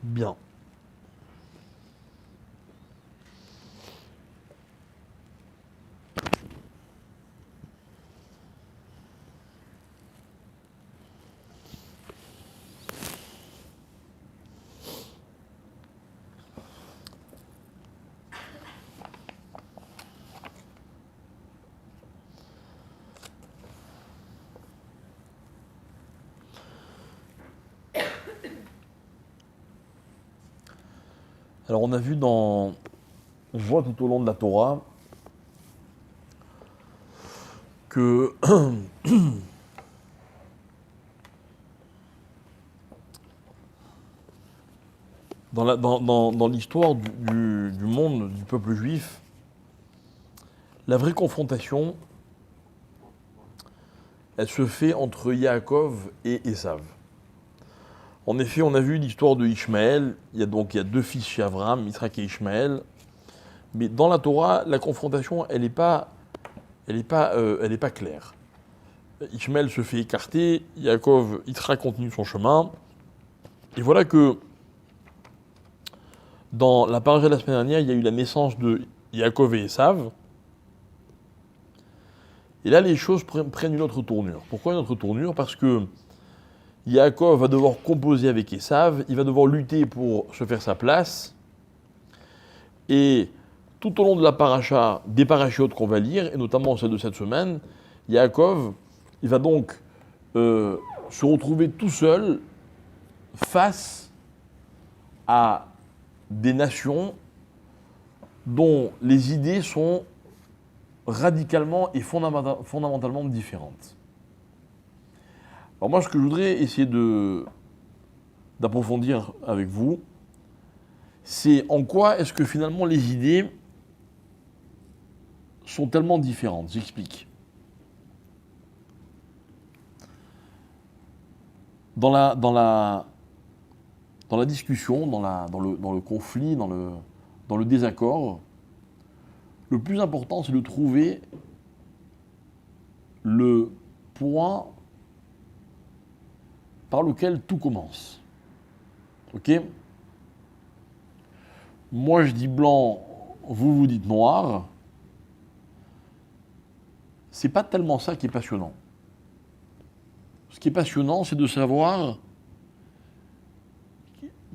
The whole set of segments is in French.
Bien. Alors on voit tout au long de la Torah que dans l'histoire du monde, du peuple juif, la vraie confrontation, elle se fait entre Yaakov et Ésav. En effet, on a vu l'histoire de Ishmaël. Il y a deux fils chez Abraham, Yitzhak et Ishmaël. Mais dans la Torah, la confrontation, elle n'est pas claire. Ishmaël se fait écarter, Yaakov, Yitzhak continue son chemin. Et voilà que dans la paracha de la semaine dernière, il y a eu la naissance de Yaakov et Ésav. Et là, les choses prennent une autre tournure. Pourquoi une autre tournure ? Parce que Yaakov va devoir composer avec Ésav, il va devoir lutter pour se faire sa place. Et tout au long de la paracha, des parachiotes qu'on va lire, et notamment celle de cette semaine, Yaakov, il va donc se retrouver tout seul face à des nations dont les idées sont radicalement et fondamentalement différentes. Alors moi, ce que je voudrais essayer d'approfondir avec vous, c'est en quoi est-ce que finalement les idées sont tellement différentes. J'explique. Dans la discussion, dans le conflit, dans le désaccord, le plus important, c'est de trouver le point par lequel tout commence. Ok ? Moi, je dis blanc, vous dites noir. C'est pas tellement ça qui est passionnant. Ce qui est passionnant, c'est de savoir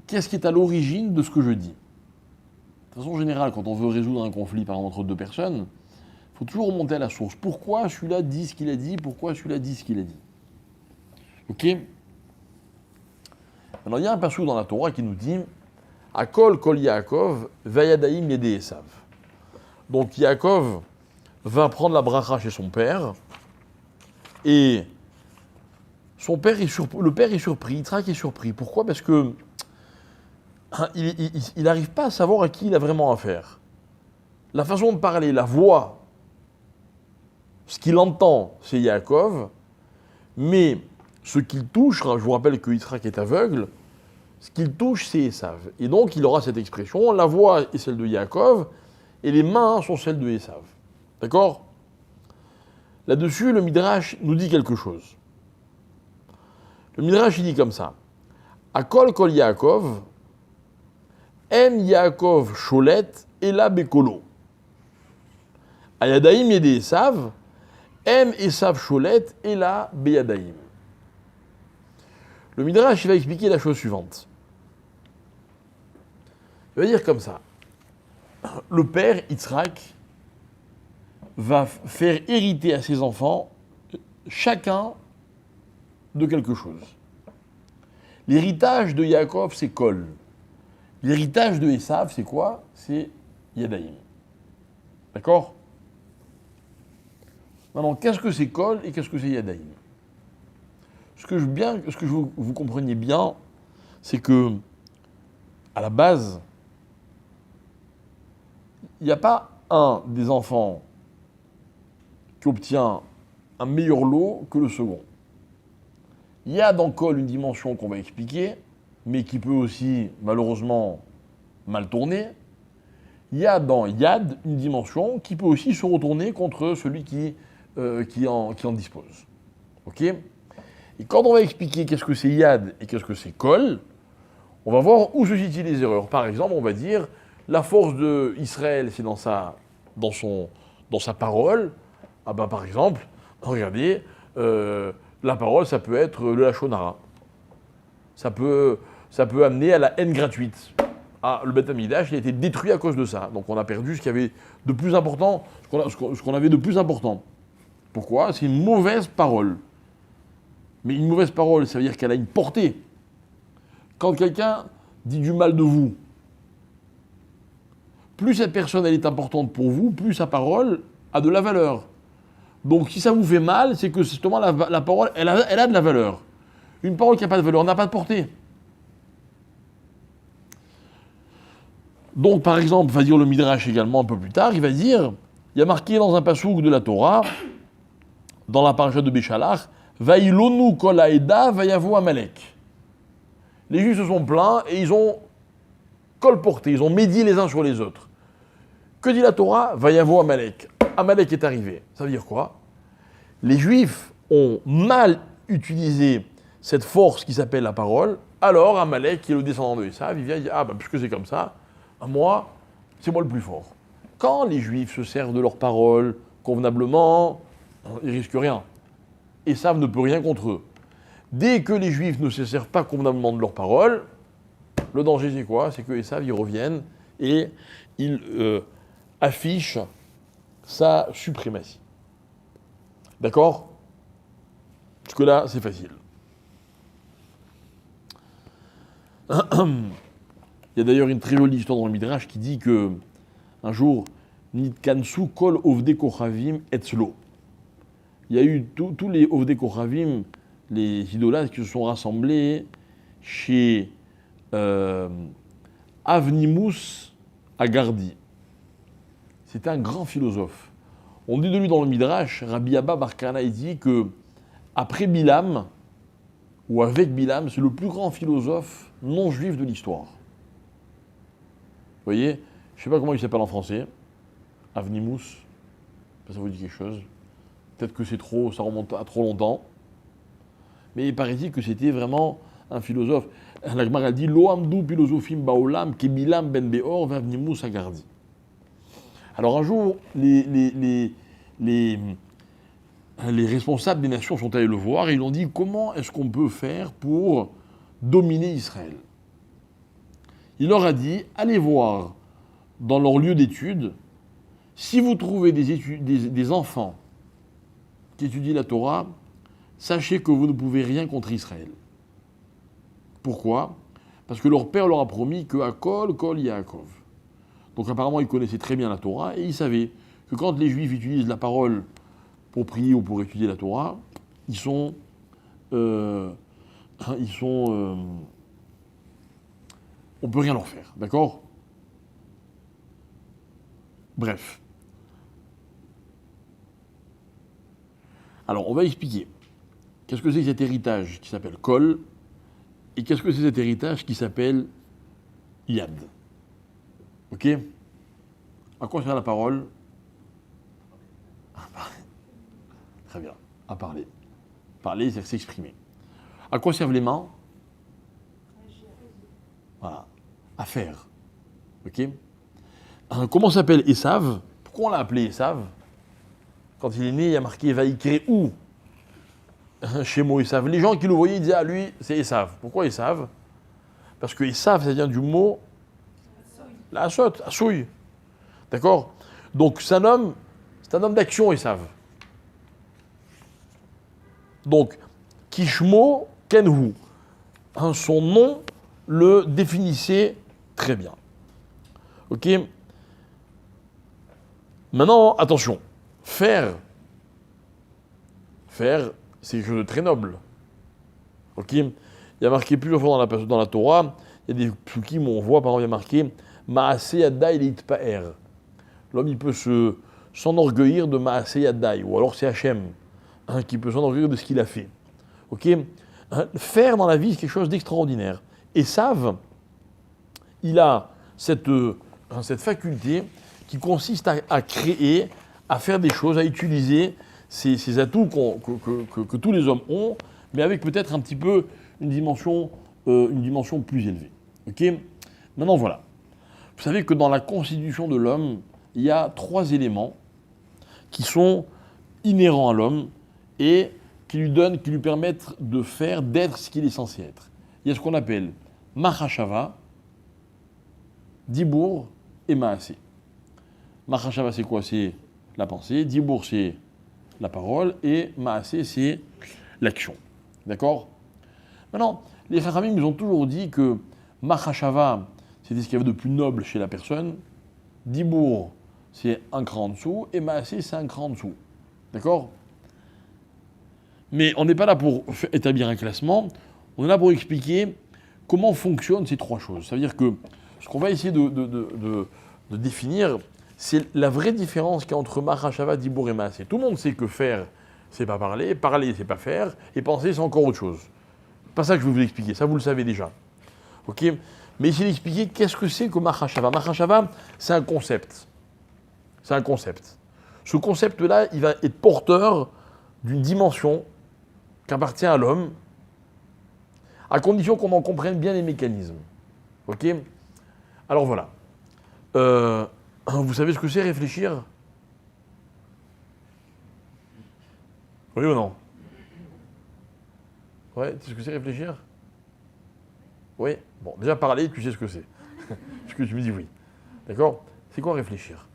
qu'est-ce qui est à l'origine de ce que je dis. De façon générale, quand on veut résoudre un conflit par exemple, entre deux personnes, il faut toujours remonter à la source. Pourquoi celui-là dit ce qu'il a dit ? Pourquoi celui-là dit ce qu'il a dit ? Ok ? Alors il y a un passage dans la Torah qui nous dit Akol kol Yaakov, vayadaim yede Esav. Donc Yaakov va prendre la bracha chez son père, et le père est surpris, Yitzhak est surpris. Pourquoi ? Parce que il n'arrive pas à savoir à qui il a vraiment affaire. La façon de parler, la voix, ce qu'il entend, c'est Yaakov, mais ce qu'il touche, je vous rappelle que Yitzhak est aveugle, ce qu'il touche, c'est Ésav. Et donc, il aura cette expression, la voix est celle de Yaakov, et les mains sont celles de Ésav. D'accord ? Là-dessus, le Midrash nous dit quelque chose. Le Midrash, il dit comme ça. Akol kol Yaakov, em Yaakov sholet, ela bekolo. Ayadaim yede Ésav, em Ésav sholet, ela beyadaim. Le Midrash, il va expliquer la chose suivante. Il va dire comme ça. Le père, Yitzhak, va faire hériter à ses enfants chacun de quelque chose. L'héritage de Yaakov, c'est Kol. L'héritage de Ésav, c'est quoi ? C'est Yadaim. D'accord ? Maintenant, qu'est-ce que c'est Kol et qu'est-ce que c'est Yadaim ? Ce que je veux vous compreniez bien, c'est que, à la base, il n'y a pas un des enfants qui obtient un meilleur lot que le second. Il y a dans Kol une dimension qu'on va expliquer, mais qui peut aussi, malheureusement, mal tourner. Il y a dans Yad une dimension qui peut aussi se retourner contre celui qui en dispose. Ok ? Et quand on va expliquer qu'est-ce que c'est Yad et qu'est-ce que c'est Kol, On va voir où se situent les erreurs. Par exemple, on va dire, la force d'Israël, c'est dans sa parole. Ah ben, par exemple, regardez, la parole, ça peut être le lachon hara. Ça peut amener à la haine gratuite. Ah, le Beth Amikdash, il a été détruit à cause de ça. Donc on a perdu ce qu'il y avait de plus important, ce qu'on avait de plus important. Pourquoi? C'est une mauvaise parole. Mais une mauvaise parole, ça veut dire qu'elle a une portée. Quand quelqu'un dit du mal de vous, plus cette personne elle est importante pour vous, plus sa parole a de la valeur. Donc si ça vous fait mal, c'est que justement la parole, elle a de la valeur. Une parole qui n'a pas de valeur n'a pas de portée. Donc par exemple, va dire le Midrash également un peu plus tard, il va dire, il y a marqué dans un passouk de la Torah, dans la paracha de Béchalach, Vaïlonu kol haeda vayavo Amalek. Les Juifs se sont plaints et ils ont colporté, ils ont médit les uns sur les autres. Que dit la Torah? Vayavo Amalek. Amalek est arrivé. Ça veut dire quoi? Les Juifs ont mal utilisé cette force qui s'appelle la parole. Alors Amalek, qui est le descendant de Esav, il vient et dit, ah ben puisque c'est comme ça, moi, c'est moi le plus fort. Quand les Juifs se servent de leur parole convenablement, ils risquent rien. Esav ne peut rien contre eux. Dès que les Juifs ne se servent pas convenablement de leur parole, le danger c'est quoi? C'est que Esav, ils reviennent et ils affichent sa suprématie. D'accord? Jusque là, c'est facile. Il y a d'ailleurs une très jolie histoire dans le Midrash qui dit que un jour, Nitkansu kol ovde kochavim etzlo. Il y a eu tous les ovde kochavim, les idolâtres qui se sont rassemblés chez Avnimus Agardi. C'était un grand philosophe. On dit de lui dans le Midrash, Rabbi Abba bar Kana, il dit que après Bilam, ou avec Bilam, c'est le plus grand philosophe non juif de l'histoire. Vous voyez, je ne sais pas comment il s'appelle en français, Avnimus, ça vous dit quelque chose. Peut-être que c'est trop, ça remonte à trop longtemps. Mais il paraît-il que c'était vraiment un philosophe. La Gemara dit Lo amdu philosophim baolam ke Bilam ben Beor v'Avnimus agardi. Alors un jour, les responsables des nations sont allés le voir et ils ont dit comment est-ce qu'on peut faire pour dominer Israël. Il leur a dit allez voir dans leur lieu d'étude si vous trouvez des enfants qui étudient la Torah, sachez que vous ne pouvez rien contre Israël. Pourquoi? Parce que leur père leur a promis que Akol, Kol Yaakov. Donc apparemment, ils connaissaient très bien la Torah et ils savaient que quand les Juifs utilisent la parole pour prier ou pour étudier la Torah, on peut rien leur faire, d'accord? Bref. Alors, on va expliquer. Qu'est-ce que c'est que cet héritage qui s'appelle Kol et qu'est-ce que c'est cet héritage qui s'appelle Yad? Ok? À quoi sert la parole? À parler. Très bien. À parler. Parler, c'est s'exprimer. À quoi servent les mains? Voilà. À faire. Ok? Comment s'appelle Esav? Pourquoi on l'a appelé Esav? Quand il est né, il y a marqué Vaïkré où? Chez moi Esav. Les gens qui le voyaient, ils disaient, ah lui, c'est Esav. Pourquoi Esav? Parce que Esav, ça vient du mot la assote, assouille. D'accord? Donc c'est un homme d'action, Esav. Donc, Kishmo Kenhu. Son nom le définissait très bien. Ok? Maintenant, attention. Faire, c'est quelque chose de très noble. Ok? Il y a marqué plusieurs fois dans la Torah, il y a des psukim où on voit, par exemple, il y a marqué Maaseh Yadai Leitpa'er. L'homme, il peut s'enorgueillir de Maaseh Yadai, ou alors c'est Hachem, qui peut s'enorgueillir de ce qu'il a fait. Ok? Faire dans la vie, c'est quelque chose d'extraordinaire. Et Esav, il a cette faculté qui consiste à créer, à faire des choses, à utiliser ces atouts que tous les hommes ont, mais avec peut-être un petit peu une dimension plus élevée. Ok? Maintenant, voilà. Vous savez que dans la constitution de l'homme, il y a 3 éléments qui sont inhérents à l'homme et qui lui permettent de faire, d'être ce qu'il est censé être. Il y a ce qu'on appelle Mahashava, Dibour et Maasé. Mahashava, c'est quoi? C'est la pensée. Dibour, c'est la parole. Et Maasé, c'est l'action. D'accord? Maintenant, les Chachamim nous ont toujours dit que Mahashava, c'était ce qu'il y avait de plus noble chez la personne. Dibour, c'est un cran en dessous. Et Maasé, c'est un cran en dessous. D'accord? Mais on n'est pas là pour établir un classement. On est là pour expliquer comment fonctionnent ces 3 choses. Ça veut dire que ce qu'on va essayer de définir, c'est la vraie différence qu'il y a entre Mahashava, Dibour et Maasé. Tout le monde sait que faire, c'est pas parler, c'est pas faire, et penser, c'est encore autre chose. C'est pas ça que je vais vous expliquer, ça vous le savez déjà. Ok? Mais essayer d'expliquer qu'est-ce que c'est que Mahashava. Mahashava, c'est un concept. C'est un concept. Ce concept-là, il va être porteur d'une dimension qui appartient à l'homme, à condition qu'on en comprenne bien les mécanismes. Ok? Alors voilà. Vous savez ce que c'est réfléchir? Oui ou non? Ouais, tu sais ce que c'est réfléchir? Oui? Bon, déjà parler, tu sais ce que c'est. Parce que tu me dis oui. D'accord? C'est quoi réfléchir?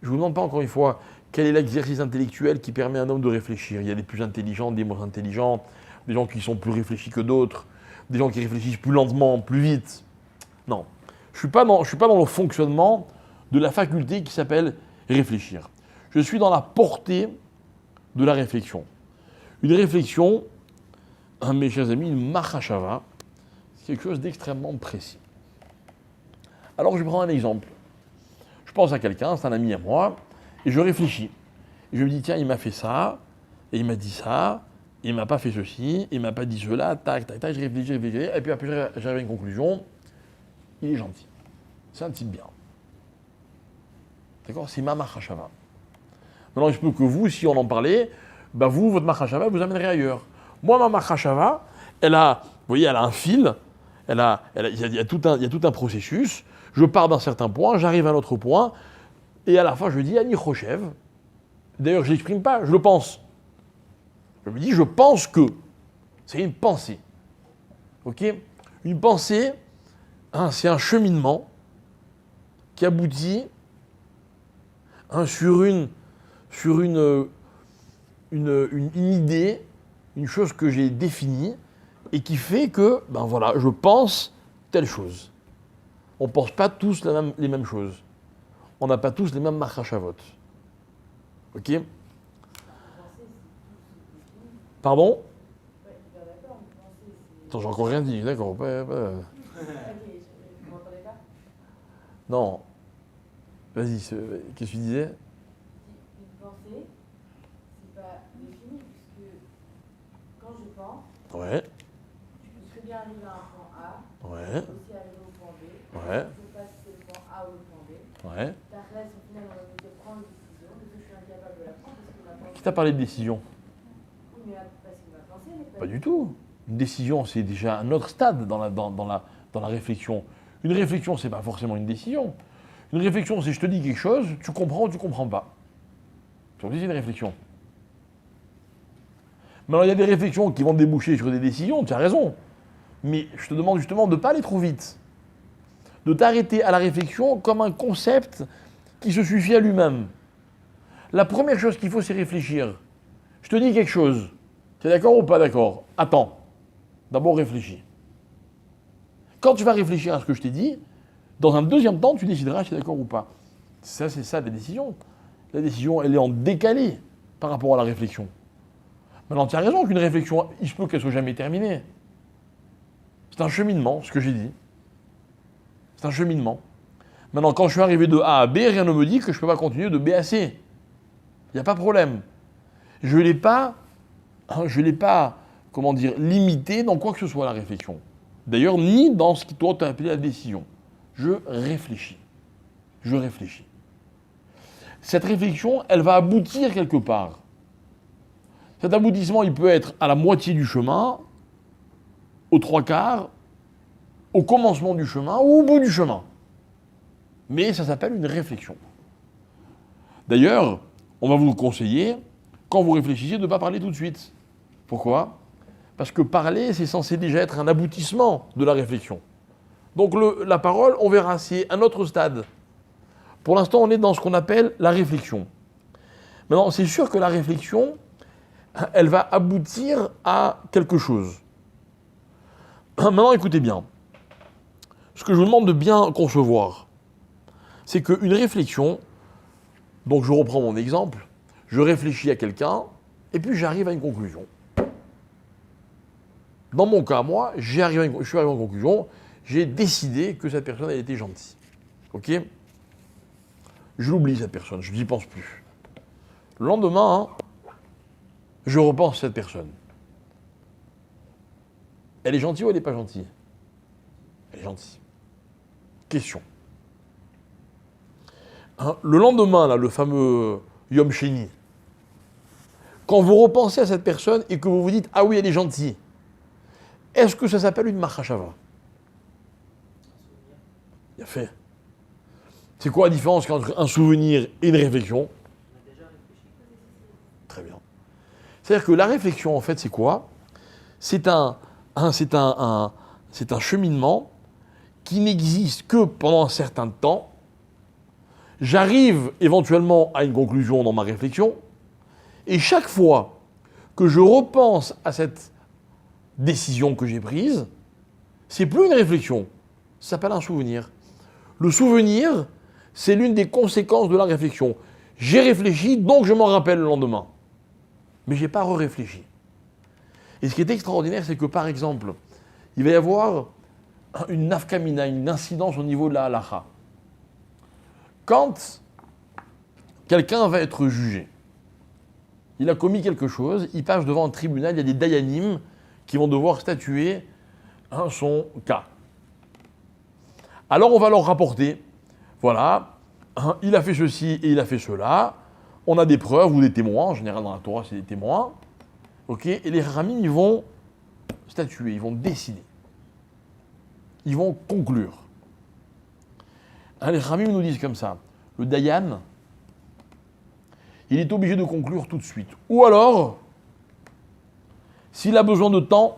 Je ne vous demande pas encore une fois quel est l'exercice intellectuel qui permet à un homme de réfléchir. Il y a des plus intelligents, des moins intelligents, des gens qui sont plus réfléchis que d'autres, des gens qui réfléchissent plus lentement, plus vite. Non. Je suis pas dans le fonctionnement de la faculté qui s'appelle réfléchir. Je suis dans la portée de la réflexion. Une réflexion, mes chers amis, une mahashava, c'est quelque chose d'extrêmement précis. Alors je prends un exemple. Je pense à quelqu'un, c'est un ami à moi, et je réfléchis. Et je me dis, tiens, il m'a fait ça, et il m'a dit ça, il ne m'a pas fait ceci, il ne m'a pas dit cela, tac, tac, tac, je réfléchis, et puis après j'arrive à une conclusion, il est gentil. C'est un type bien. D'accord? C'est ma mahashava. Maintenant, il se peut que vous, si on en parlait, bah vous, votre mahashava, vous amènerez ailleurs. Moi, ma mahashava, elle a, vous voyez, elle a un fil, il y a tout un processus. Je pars d'un certain point, j'arrive à un autre point, et à la fin, je dis Ani Khoshev. D'ailleurs, je ne l'exprime pas, je le pense. Je me dis, je pense que. C'est une pensée. Ok? Une pensée, c'est un cheminement qui aboutit sur une idée, une chose que j'ai définie et qui fait que, ben voilà, je pense telle chose. On ne pense pas tous les mêmes choses. On n'a pas tous les mêmes mahashavot. Ok? Pardon? Attends, j'ai encore rien dit, d'accord. Non. Vas-y, qu'est-ce que tu disais? Une pensée, c'est pas défini, puisque quand je pense, Ouais. je peux très bien arriver à un point A, Ouais. aussi arriver au point B. Ouais. Je ne sais pas si c'est le point A ou le point B. Ouais. Ta reste, au final, on va me dire prendre une décision, parce que je suis incapable de la prendre, parce que ma pensée. Qui t'a parlé de décision? Oui, mais parce que ma pensée n'est Pas du tout. Une décision, c'est déjà un autre stade dans la réflexion. Une réflexion, c'est pas forcément une décision. Une réflexion, c'est je te dis quelque chose, tu comprends ou tu comprends pas. C'est aussi une réflexion. Mais alors, il y a des réflexions qui vont déboucher sur des décisions, tu as raison. Mais je te demande justement de ne pas aller trop vite. De t'arrêter à la réflexion comme un concept qui se suffit à lui-même. La première chose qu'il faut, c'est réfléchir. Je te dis quelque chose. Tu es d'accord ou pas d'accord? Attends. D'abord, réfléchis. Quand tu vas réfléchir à ce que je t'ai dit, dans un deuxième temps, tu décideras si tu es d'accord ou pas. Ça, c'est ça la décision. La décision, elle est en décalé par rapport à la réflexion. Maintenant, tu as raison qu'une réflexion, il se peut qu'elle soit jamais terminée. C'est un cheminement, ce que j'ai dit. C'est un cheminement. Maintenant, quand je suis arrivé de A à B, rien ne me dit que je ne peux pas continuer de B à C. Il n'y a pas de problème. Je ne l'ai pas, comment dire, limité dans quoi que ce soit la réflexion. D'ailleurs, ni dans ce qui doit t'appeler la décision. Je réfléchis. Je réfléchis. Cette réflexion, elle va aboutir quelque part. Cet aboutissement, il peut être à la moitié du chemin, aux 3/4, au commencement du chemin ou au bout du chemin. Mais ça s'appelle une réflexion. D'ailleurs, on va vous conseiller, quand vous réfléchissez, de ne pas parler tout de suite. Pourquoi ? Parce que parler, c'est censé déjà être un aboutissement de la réflexion. Donc la parole, on verra, c'est un autre stade. Pour l'instant, on est dans ce qu'on appelle la réflexion. Maintenant, c'est sûr que la réflexion, elle va aboutir à quelque chose. Maintenant, écoutez bien. Ce que je vous demande de bien concevoir, c'est qu'une réflexion, donc je reprends mon exemple, je réfléchis à quelqu'un, et puis j'arrive à une conclusion. Dans mon cas, moi, je suis arrivé à une conclusion, j'ai décidé que cette personne, elle était gentille. Ok ? Je l'oublie, cette personne, je n'y pense plus. Le lendemain, je repense à cette personne. Elle est gentille ou elle n'est pas gentille ? Elle est gentille. Question. Le lendemain, là, le fameux Yom Sheni, quand vous repensez à cette personne et que vous vous dites « Ah oui, elle est gentille », est-ce que ça s'appelle une Machashava ? Bien fait. C'est quoi la différence entre un souvenir et une réflexion ? Très bien. C'est-à-dire que la réflexion, en fait, c'est quoi ? C'est un cheminement qui n'existe que pendant un certain temps. J'arrive éventuellement à une conclusion dans ma réflexion, et chaque fois que je repense à cette décision que j'ai prise, c'est plus une réflexion, ça s'appelle un souvenir. Le souvenir, c'est l'une des conséquences de la réflexion. J'ai réfléchi, donc je m'en rappelle le lendemain. Mais je n'ai pas réfléchi. Et ce qui est extraordinaire, c'est que par exemple, il va y avoir une nafkamina, une incidence au niveau de la halakha. Quand quelqu'un va être jugé, il a commis quelque chose, il passe devant un tribunal, il y a des dayanim qui vont devoir statuer son cas. Alors on va leur rapporter, voilà, il a fait ceci et il a fait cela, on a des preuves ou des témoins, en général dans la Torah c'est des témoins, ok, et les Ramim ils vont statuer, ils vont décider, ils vont conclure. Les Ramim nous disent comme ça, le Dayan, il est obligé de conclure tout de suite. Ou alors, s'il a besoin de temps,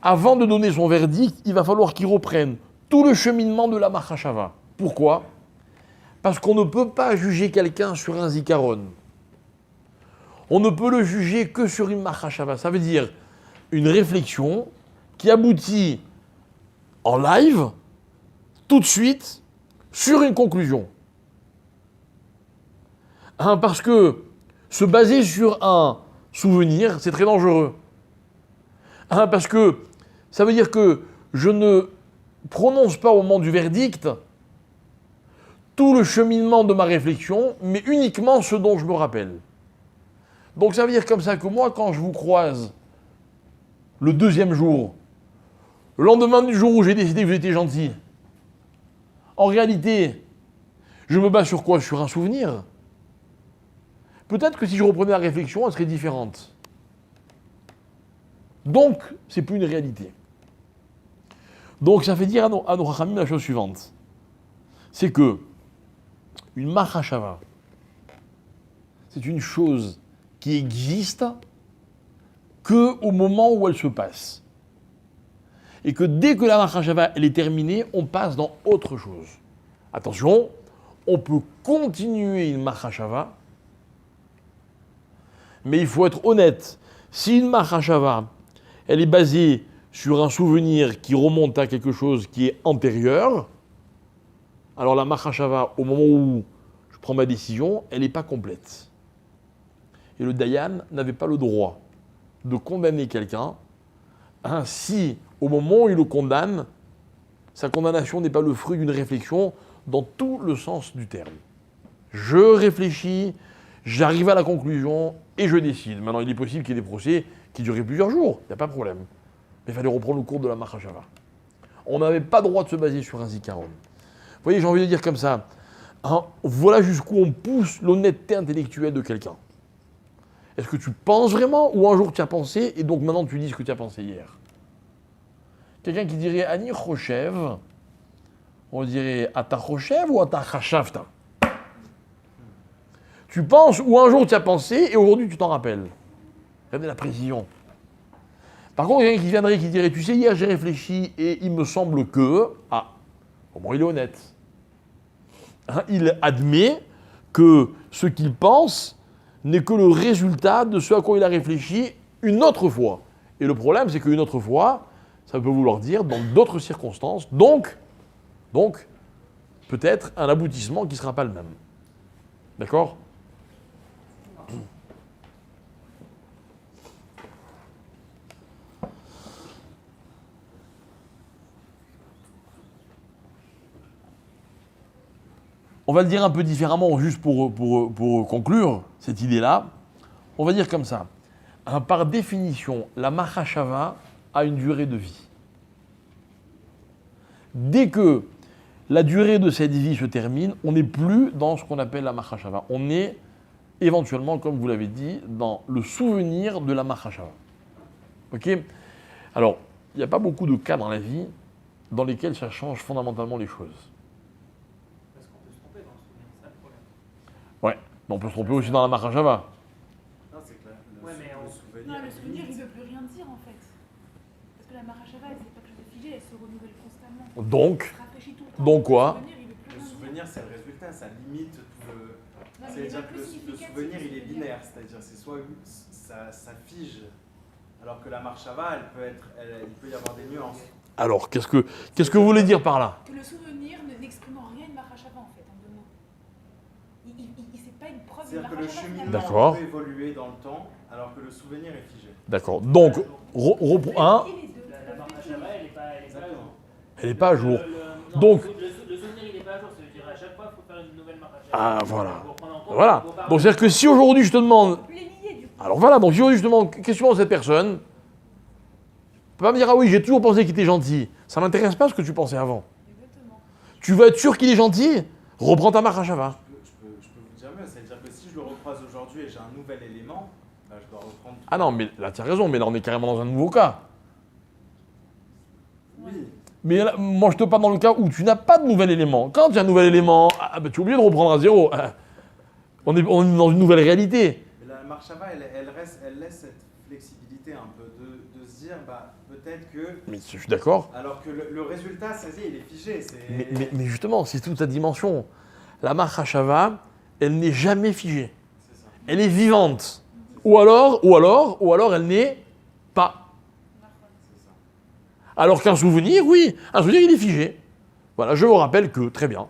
avant de donner son verdict, il va falloir qu'il reprenne tout le cheminement de la Machashava. Pourquoi ? Parce qu'on ne peut pas juger quelqu'un sur un zikaron. On ne peut le juger que sur une Machashava. Ça veut dire une réflexion qui aboutit en live, tout de suite, sur une conclusion. Parce que se baser sur un souvenir, c'est très dangereux. Parce que ça veut dire que je ne prononce pas au moment du verdict tout le cheminement de ma réflexion, mais uniquement ce dont je me rappelle. Donc ça veut dire comme ça que moi, quand je vous croise le deuxième jour, le lendemain du jour où j'ai décidé que vous étiez gentil, en réalité, je me base sur quoi ? Sur un souvenir. Peut-être que si je reprenais la réflexion, elle serait différente. Donc, c'est plus une réalité. Donc, ça fait dire à nos Chachamim la chose suivante. C'est que une Machashava, c'est une chose qui existe qu'au moment où elle se passe. Et que dès que la Machashava elle est terminée, on passe dans autre chose. Attention, on peut continuer une Machashava, mais il faut être honnête. Si une Machashava, elle est basée sur un souvenir qui remonte à quelque chose qui est antérieur, alors la Machashava, au moment où je prends ma décision, elle n'est pas complète. Et le Dayan n'avait pas le droit de condamner quelqu'un si, au moment où il le condamne, sa condamnation n'est pas le fruit d'une réflexion dans tout le sens du terme. Je réfléchis, j'arrive à la conclusion et je décide. Maintenant, il est possible qu'il y ait des procès qui dureraient plusieurs jours, il n'y a pas de problème. Mais il fallait reprendre le cours de la Machashava. On n'avait pas le droit de se baser sur un zikaron. Vous voyez, j'ai envie de dire comme ça, voilà jusqu'où on pousse l'honnêteté intellectuelle de quelqu'un. Est-ce que tu penses vraiment ou un jour tu as pensé et donc maintenant tu dis ce que tu as pensé hier ? Quelqu'un qui dirait Ani Choshev, on dirait Ata Choshev ou Ata Chashavta. Tu penses, ou un jour tu as pensé, et aujourd'hui tu t'en rappelles. Regardez la précision. Par contre, quelqu'un qui viendrait qui dirait, tu sais, hier j'ai réfléchi et il me semble que... Ah, au moins il est honnête. Hein, il admet que ce qu'il pense n'est que le résultat de ce à quoi il a réfléchi une autre fois. Et le problème, c'est qu'une autre fois, ça peut vouloir dire dans d'autres circonstances, donc peut-être un aboutissement qui ne sera pas le même. D'accord ? On va le dire un peu différemment, juste pour conclure cette idée-là. On va dire comme ça. Par définition, la Mahashava a une durée de vie. Dès que la durée de cette vie se termine, on n'est plus dans ce qu'on appelle la Mahashava. On est éventuellement, comme vous l'avez dit, dans le souvenir de la Mahashava. Ok ? Alors, il n'y a pas beaucoup de cas dans la vie dans lesquels ça change fondamentalement les choses. Parce qu'on peut se tromper dans le souvenir, c'est ça le problème. Ouais, mais on peut se tromper aussi dans la Mahashava. Non, c'est clair. Ouais, mais le on- souvenir. Non, le souvenir, il ne veut plus rien dire en fait. Parce que la Mahashava, elle, c'est pas quelque chose de figé, elle se renouvelle constamment. Donc, Elle se rafraîchit tout le temps. donc quoi ? Le souvenir, il veut plus Le rien dire. souvenir, c'est le résultat, ça limite tout le. Non, mais il est C'est-à-dire pas que plus le significatif, souvenir, il est le souvenir. binaire, c'est-à-dire c'est soit ça fige, alors que la marshava, il peut y avoir des nuances. alors, qu'est-ce que vous voulez dire par là ? Que le souvenir n'exprime en rien une Mahashava en fait, en deux mots. C'est pas une preuve de C'est-à-dire que le Mahashava cheminement finalement. D'accord. peut évoluer dans le temps, alors que le souvenir est figé. D'accord. Donc, Il y a les deux. La marque à Java, elle n'est pas à jour. elle n'est pas à jour. Non, Donc- le souvenir, il n'est pas à jour. Ça veut dire à chaque fois, il faut faire une nouvelle marque à Java. Ah, voilà. Pour prendre en compte Voilà. vos Donc, paramètres. c'est-à-dire que si aujourd'hui je te demande. On peut les lier du coup. Alors voilà, donc si aujourd'hui je te demande, qu'est-ce que tu penses de cette personne ? Tu peux pas me dire, ah oui, j'ai toujours pensé qu'il était gentil. Ça ne m'intéresse pas ce que tu pensais avant. Exactement. Tu veux être sûr qu'il est gentil ? Reprends ta Mahashava. Je peux vous dire mieux, c'est-à-dire que si je le recroise aujourd'hui et j'ai un nouvel élément, bah, je dois reprendre. Ah non, mais là, tu as raison, mais là, on est carrément dans un nouveau cas. Oui. Mais là, moi, je te parle dans le cas où tu n'as pas de nouvel élément. Quand tu as un nouvel élément, tu es obligé de reprendre à zéro. On est dans une nouvelle réalité. Mais la marshava, elle laisse cette flexibilité un peu de se dire, bah, peut-être que. Mais je suis d'accord. Alors que le résultat, ça y est, il est figé. Mais justement, c'est toute sa dimension. La Mahashava, elle n'est jamais figée. C'est ça. Elle est vivante. Ou alors, elle n'est pas. C'est ça. Alors qu'un souvenir, oui, un souvenir, il est figé. Voilà, je me rappelle que, très bien.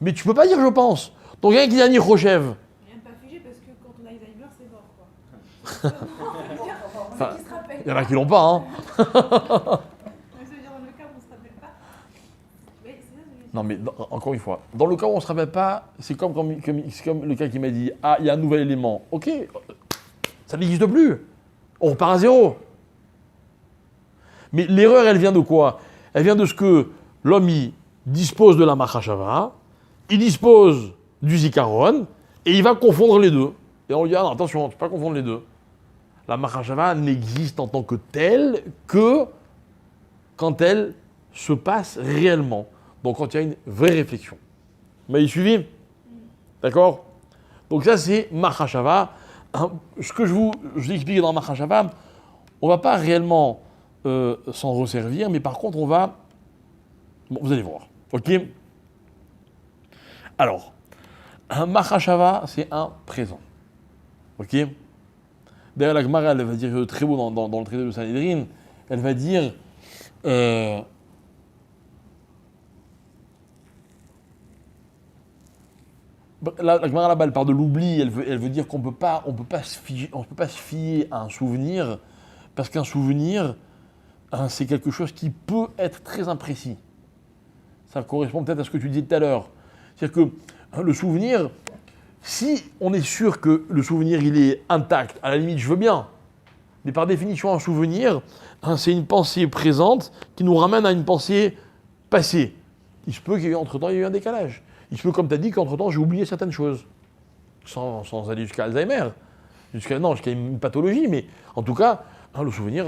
Mais tu peux pas dire je pense. Donc, quelqu'un qui dit Ani Khrouchtchev, Rien de pas figé parce que quand on a Alzheimer, c'est mort quoi. Enfin, Qui se rappelle il y en a qui l'ont pas, hein. Ça veut dire dans le cas où on se rappelle pas. Oui, c'est ça, je veux dire. Non, mais encore une fois, dans le cas où on ne se rappelle pas, c'est comme le cas qui m'a dit ah, il y a un nouvel élément. Ok, ça n'existe plus. On repart à zéro. Mais l'erreur, elle vient de quoi ? Elle vient de ce que l'homme il dispose de la Mahashava, il dispose du Zikaron, et il va confondre les deux. Et on lui dit ah non, attention, tu ne peux pas confondre les deux. La Mahashava n'existe en tant que telle que quand elle se passe réellement. Donc quand il y a une vraie réflexion. Vous m'avez suivi ? D'accord ? Donc ça c'est Mahashava. Ce que je vous ai expliqué dans Mahashava, on ne va pas réellement s'en resservir, mais par contre on va... Bon, vous allez voir. Ok ? Alors, un Mahashava, c'est un présent. Ok ? D'ailleurs, la Gemara, elle va dire très beau dans le traité de Sanhedrin, elle va dire... La Gemara là-bas, elle parle de l'oubli, elle veut dire qu'on peut pas se fier à un souvenir, parce qu'un souvenir, hein, c'est quelque chose qui peut être très imprécis. Ça correspond peut-être à ce que tu disais tout à l'heure. C'est-à-dire que hein, le souvenir, si on est sûr que le souvenir il est intact, à la limite je veux bien, mais par définition un souvenir, hein, c'est une pensée présente qui nous ramène à une pensée passée. Il se peut qu'entre-temps il y ait eu un décalage. Il se peut, comme tu as dit, qu'entre-temps, j'ai oublié certaines choses. Sans aller jusqu'à Alzheimer. Jusqu'à une pathologie. Mais en tout cas, hein, le souvenir,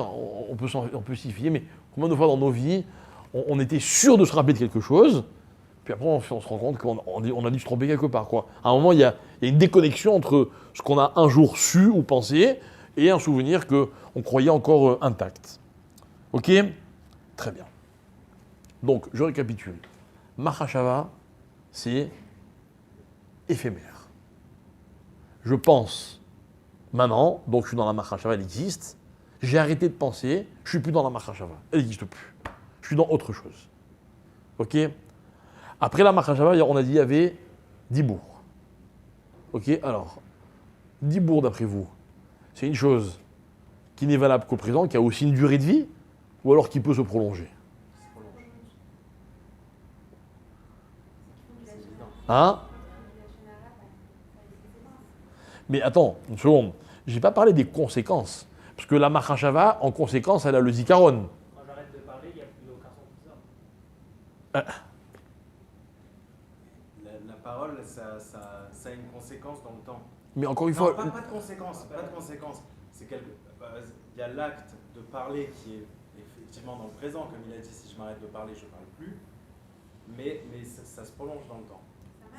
on peut s'y fier. Mais Combien de fois dans nos vies, on était sûr de se rappeler de quelque chose, puis après on se rend compte qu'on a dû se tromper quelque part, quoi. À un moment, il y a une déconnexion entre ce qu'on a un jour su ou pensé et un souvenir qu'on croyait encore intact. Ok ? Très bien. Donc, je récapitule. Mahashava, c'est éphémère. Je pense maintenant, donc je suis dans la Mahashava, elle existe. J'ai arrêté de penser, je suis plus dans la Mahashava, elle n'existe plus. Je suis dans autre chose. Ok ? Après la Mahashava, on a dit qu'il y avait 10 bourgs. Ok ? Alors, 10 bourgs d'après vous, c'est une chose qui n'est valable qu'au présent, qui a aussi une durée de vie, ou alors qui peut se prolonger. Hein ? Mais attends, une seconde. J'ai pas parlé des conséquences. Parce que la Mahashava, en conséquence, elle a le zikaron. Quand j'arrête de parler, il n'y a plus aucun son qui sort. La parole, ça a une conséquence dans le temps. Mais encore une Non, fois. pas de conséquence, pas de conséquence. Il y a l'acte de parler qui est effectivement dans le présent, comme il a dit, si je m'arrête de parler, je ne parle plus. Mais ça se prolonge dans le temps.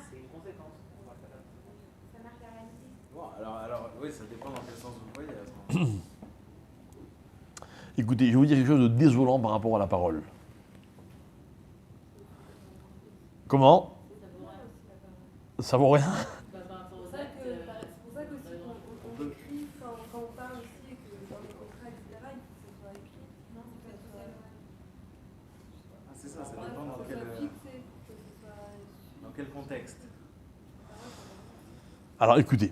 C'est une conséquence. On va faire la Ça marque la réalité. Bon, alors oui, ça dépend dans quel sens vous voyez à ce moment-là. Écoutez, je vais vous dire quelque chose de désolant par rapport à la parole. Comment ? Ça vaut rien. C'est pour ça que si on écrit, quand on parle aussi, que dans les contrats, etc., il faut que ce soit écrit. Non, c'est pas social. Ah, c'est ça dépend Faut que ce soit fixé, que ce soit... dans quel contexte. Alors écoutez.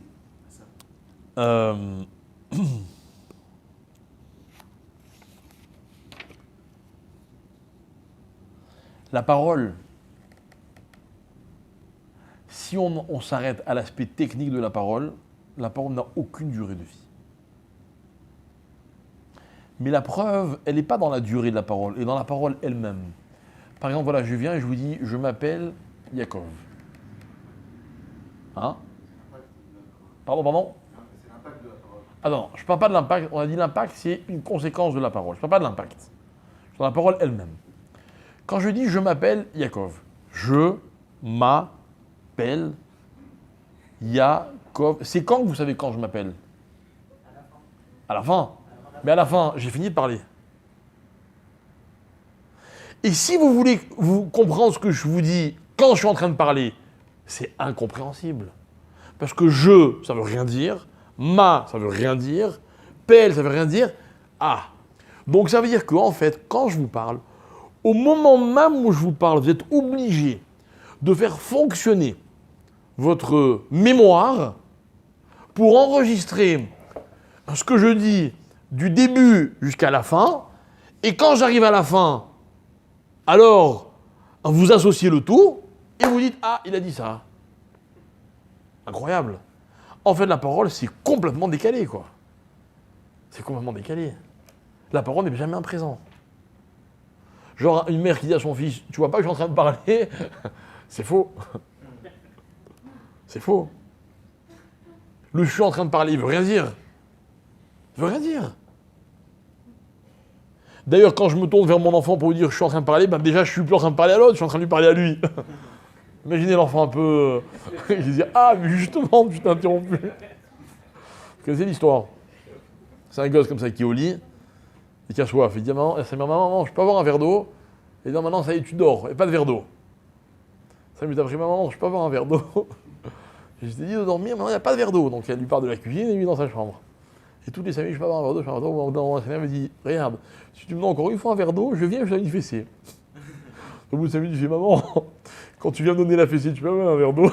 La parole, si on s'arrête à l'aspect technique de la parole n'a aucune durée de vie. Mais la preuve, elle n'est pas dans la durée de la parole, elle est dans la parole elle-même. Par exemple, voilà, je viens et je vous dis, je m'appelle Yaakov. Hein ? Pardon ? C'est l'impact de la parole. Ah non, je ne parle pas de l'impact. On a dit l'impact, c'est une conséquence de la parole. Je ne parle pas de l'impact. Je parle de la parole elle-même. Quand je dis je m'appelle Yaakov, je m'appelle Yaakov. C'est quand que vous savez quand je m'appelle ? À la fin. Mais à la fin, j'ai fini de parler. Et si vous voulez vous comprendre ce que je vous dis quand je suis en train de parler, c'est incompréhensible. Parce que je, ça veut rien dire. Ma, ça veut rien dire. Pel, ça veut rien dire. Ah. Donc ça veut dire qu'en fait, quand je vous parle, au moment même où je vous parle, vous êtes obligé de faire fonctionner votre mémoire pour enregistrer ce que je dis du début jusqu'à la fin. Et quand j'arrive à la fin, alors vous associez le tout et vous dites « Ah, il a dit ça ». Incroyable. En fait, la parole, c'est complètement décalé, quoi. C'est complètement décalé. La parole n'est jamais un présent. Genre, une mère qui dit à son fils, tu vois pas que je suis en train de parler ? C'est faux. C'est faux. Le je suis en train de parler, il veut rien dire. Il veut rien dire. D'ailleurs, quand je me tourne vers mon enfant pour lui dire je suis en train de parler, ben déjà je suis plus en train de parler à l'autre, je suis en train de lui parler à lui. Imaginez l'enfant un peu... il dit ah, mais justement, tu t'es interrompu. Vous connaissez l'histoire ? C'est un gosse comme ça qui est au lit, et qui a soif. Il dit à sa mère, maman, je peux avoir un verre d'eau ? Et dit, maintenant, ça y est, tu dors, et pas de verre d'eau. 5 minutes après, maman, je peux avoir un verre d'eau ? Je t'ai dit de dormir, maintenant, il n'y a pas de verre d'eau. Donc elle lui part de la cuisine et lui dans sa chambre. Et toutes les 5 minutes, je peux avoir un verre d'eau, je peux avoir un verre d'eau. Sa mère me dit, regarde, si tu me donnes encore une fois un verre d'eau, je viens et je te donne une fessée. Au bout de 5 minutes, je dis, maman, quand tu viens me donner la fessée, tu peux avoir un verre d'eau ?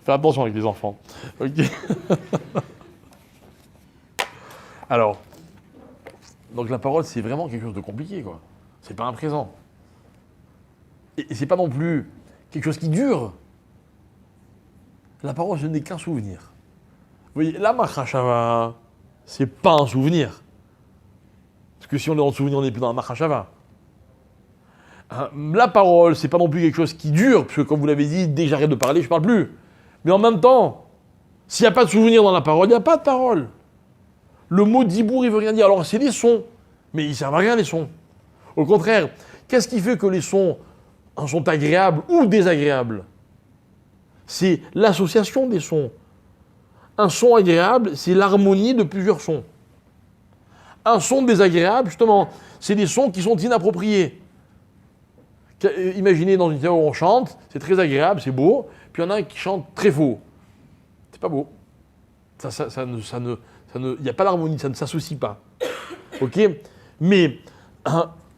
Fais attention avec les enfants. Ok. Alors, donc la parole, c'est vraiment quelque chose de compliqué, quoi. C'est pas un présent. Et c'est pas non plus quelque chose qui dure. La parole, ce n'est qu'un souvenir. Vous voyez, la Mahashava, c'est pas un souvenir. Parce que si on est dans le souvenir, on n'est plus dans la Mahashava. La parole, c'est pas non plus quelque chose qui dure, parce que comme vous l'avez dit, dès que j'arrête de parler, je parle plus. Mais en même temps, s'il n'y a pas de souvenir dans la parole, il n'y a pas de parole. Le mot dibour, il veut rien dire. Alors, c'est des sons, mais ils ne servent à rien, les sons. Au contraire, qu'est-ce qui fait que les sons sont agréables ou désagréables? C'est l'association des sons. Un son agréable, c'est l'harmonie de plusieurs sons. Un son désagréable, justement, c'est des sons qui sont inappropriés. Imaginez dans une théorie où on chante, c'est très agréable, c'est beau, puis il y en a un qui chante très faux. C'est pas beau. Il n'y a pas d'harmonie, ça ne s'associe pas. Ok? Mais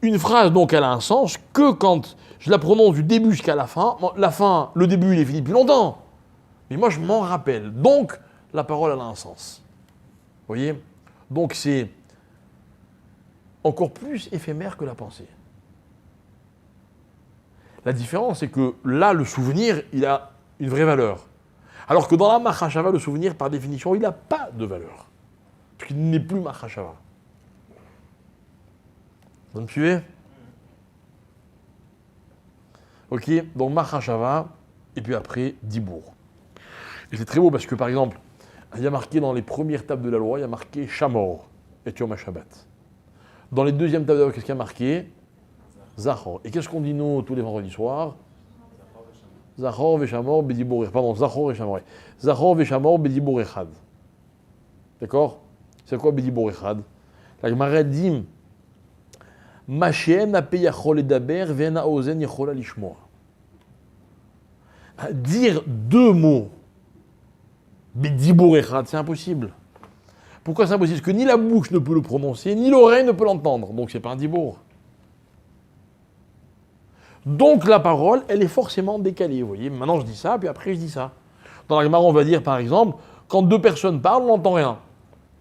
une phrase, donc, elle a un sens que quand je la prononce du début jusqu'à la fin. La fin, le début, il est fini depuis longtemps. Mais moi, je m'en rappelle. Donc, la parole, elle a un sens. Vous voyez? Donc, c'est encore plus éphémère que la pensée. La différence, c'est que là, le souvenir, il a une vraie valeur. Alors que dans la Mahashava, le souvenir, par définition, il n'a pas de valeur. Parce qu'il n'est plus Mahashava. Vous me suivez? Ok, donc Mahashava, et puis après, Dibour. Et c'est très beau parce que, par exemple, il y a marqué dans les premières tables de la loi, il y a marqué Shamor et Yom HaShabbat. Dans les deuxièmes tables de la loi, qu'est-ce qu'il y a marqué? Zachor. Et qu'est-ce qu'on dit nous tous les vendredis soirs? Zachor veshamor bedibour. Pardon, Zachor et Shamor. Zachor veshamor bedibour echad. D'accord? C'est quoi bedibour echad? La Gemara dit Machem ape yachol edaber ve'ena ozen yachola lishmoa. Dire deux mots bedibour echad, c'est impossible. Pourquoi c'est impossible? Parce que ni la bouche ne peut le prononcer, ni l'oreille ne peut l'entendre. Donc c'est pas un dibour. Donc la parole, elle est forcément décalée. Vous voyez, maintenant je dis ça, puis après je dis ça. Dans la Gemara, on va dire par exemple, quand deux personnes parlent, on n'entend rien.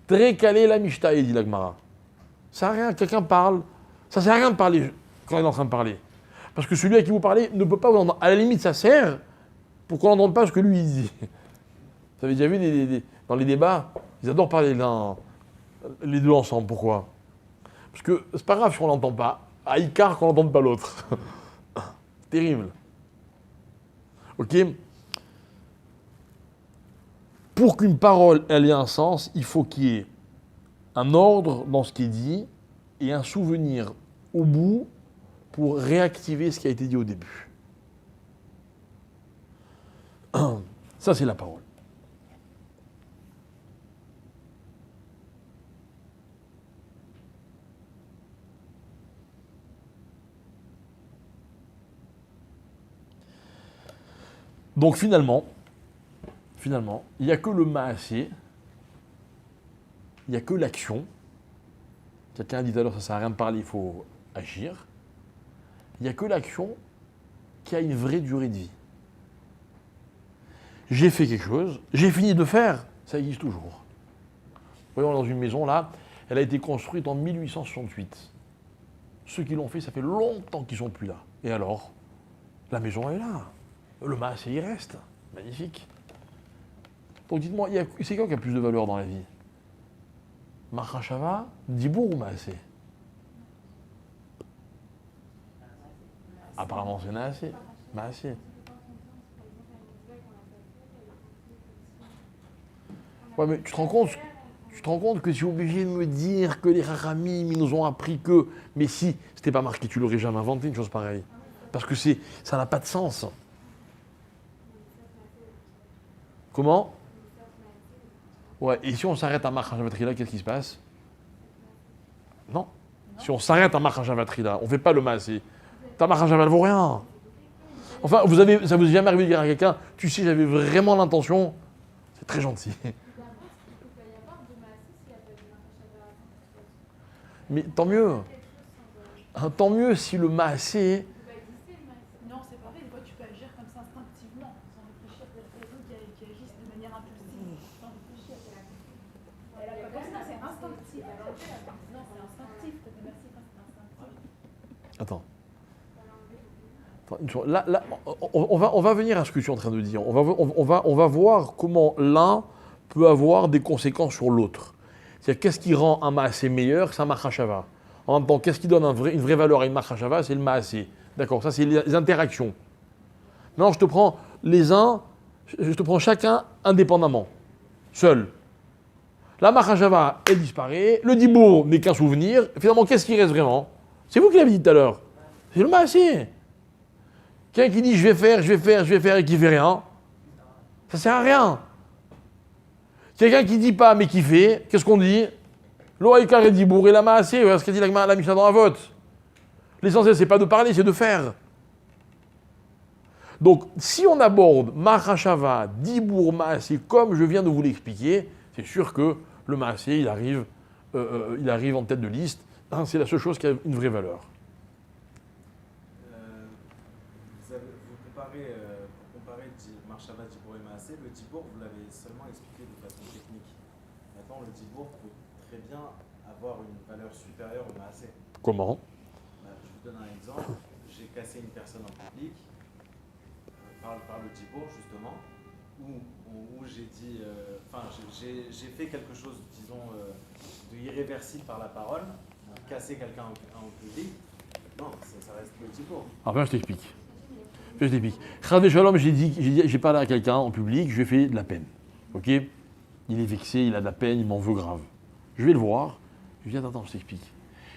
Très calé la mishta, dit la Gemara. Ça sert à rien, quelqu'un parle. Ça sert à rien de parler quand il est en train de parler. Parce que celui à qui vous parlez ne peut pas vous entendre. À la limite, ça sert pour qu'on n'entende pas ce que lui il dit. Vous avez déjà vu dans les débats, ils adorent parler les deux ensemble. Pourquoi? Parce que c'est pas grave si on l'entend pas. À Icar qu'on n'entende pas l'autre. Terrible. Ok? Pour qu'une parole elle ait un sens, il faut qu'il y ait un ordre dans ce qui est dit et un souvenir au bout pour réactiver ce qui a été dit au début. Ça, c'est la parole. Donc finalement, il n'y a que le maasé, il n'y a que l'action. Quelqu'un a dit tout à l'heure, ça ne sert à rien de parler, il faut agir. Il n'y a que l'action qui a une vraie durée de vie. J'ai fait quelque chose, j'ai fini de faire, ça existe toujours. Voyons, dans une maison là, elle a été construite en 1868. Ceux qui l'ont fait, ça fait longtemps qu'ils ne sont plus là. Et alors, la maison est là. Le maasé, il reste. Magnifique. Donc dites-moi, c'est quoi qui a plus de valeur dans la vie? Mahashava, Dibour ou maasé? Apparemment, c'est maasé. Maasé. Ouais, mais tu te rends compte que tu es obligé de me dire que les Rachamim, ils nous ont appris que... Mais si, c'était pas marqué, tu l'aurais jamais inventé une chose pareille. Parce que ça n'a pas de sens. Comment? Ouais, et si on s'arrête à Mahashavatrila, qu'est-ce qui se passe? Non. Si on s'arrête à Mahashavatrila, on ne fait pas le maasé. Ta Mahashava ne vaut rien. Enfin, ça vous est jamais arrivé de dire à quelqu'un, tu sais, j'avais vraiment l'intention. C'est très gentil. Mais tant mieux. Tant mieux si le maasé... Non, c'est pareil, des fois tu peux agir comme ça instinctivement, sans réfléchir. Il y a des personnes qui agissent de manière impulsive, sans réfléchir. C'est instinctif. Non, c'est instinctif, tu te remercies quand c'est instinctif. Attends, une chose. Là, on va venir à ce que tu es en train de dire. On va voir comment l'un peut avoir des conséquences sur l'autre. C'est-à-dire, qu'est-ce qui rend un maasé meilleur? C'est un mahashava. En même temps, qu'est-ce qui donne une vraie valeur à une mahashava? C'est le maasé. D'accord, ça c'est les interactions. Maintenant, je te prends chacun indépendamment, seul. La Mahashava, elle disparaît. Le Dibour n'est qu'un souvenir. Finalement, qu'est-ce qui reste vraiment? C'est vous qui l'avez dit tout à l'heure. C'est le Maasé. Quelqu'un qui dit je vais faire et qui fait rien, ça sert à rien. Quelqu'un qui dit pas mais qui fait, qu'est-ce qu'on dit? L'Oaïkar et Dibour et la Maasé, voilà ce qu'a dit la Mishnah dans la vote. L'essentiel, c'est pas de parler, c'est de faire. Donc, si on aborde Mahashava, Dibour, Maasé, comme je viens de vous l'expliquer, c'est sûr que le Maasé, il arrive en tête de liste. Hein, c'est la seule chose qui a une vraie valeur. Vous comparez, pour comparer Mahashava, Dibour et Maasé, le Dibour, vous l'avez seulement expliqué de façon technique. Maintenant, le Dibour peut très bien avoir une valeur supérieure au Maasé. Comment? Je vous donne un exemple. J'ai cassé une personne en public par le Dibour, justement, où j'ai dit, j'ai fait quelque chose, disons, de irréversible par la parole, casser quelqu'un en public. Non, ça reste le Dibour. Alors, je t'explique. Chadvé Shalom, j'ai parlé à quelqu'un en public, je lui ai fait de la peine. Ok? Il est vexé, il a de la peine, il m'en veut grave. Je vais le voir, je lui dis attends, je t'explique.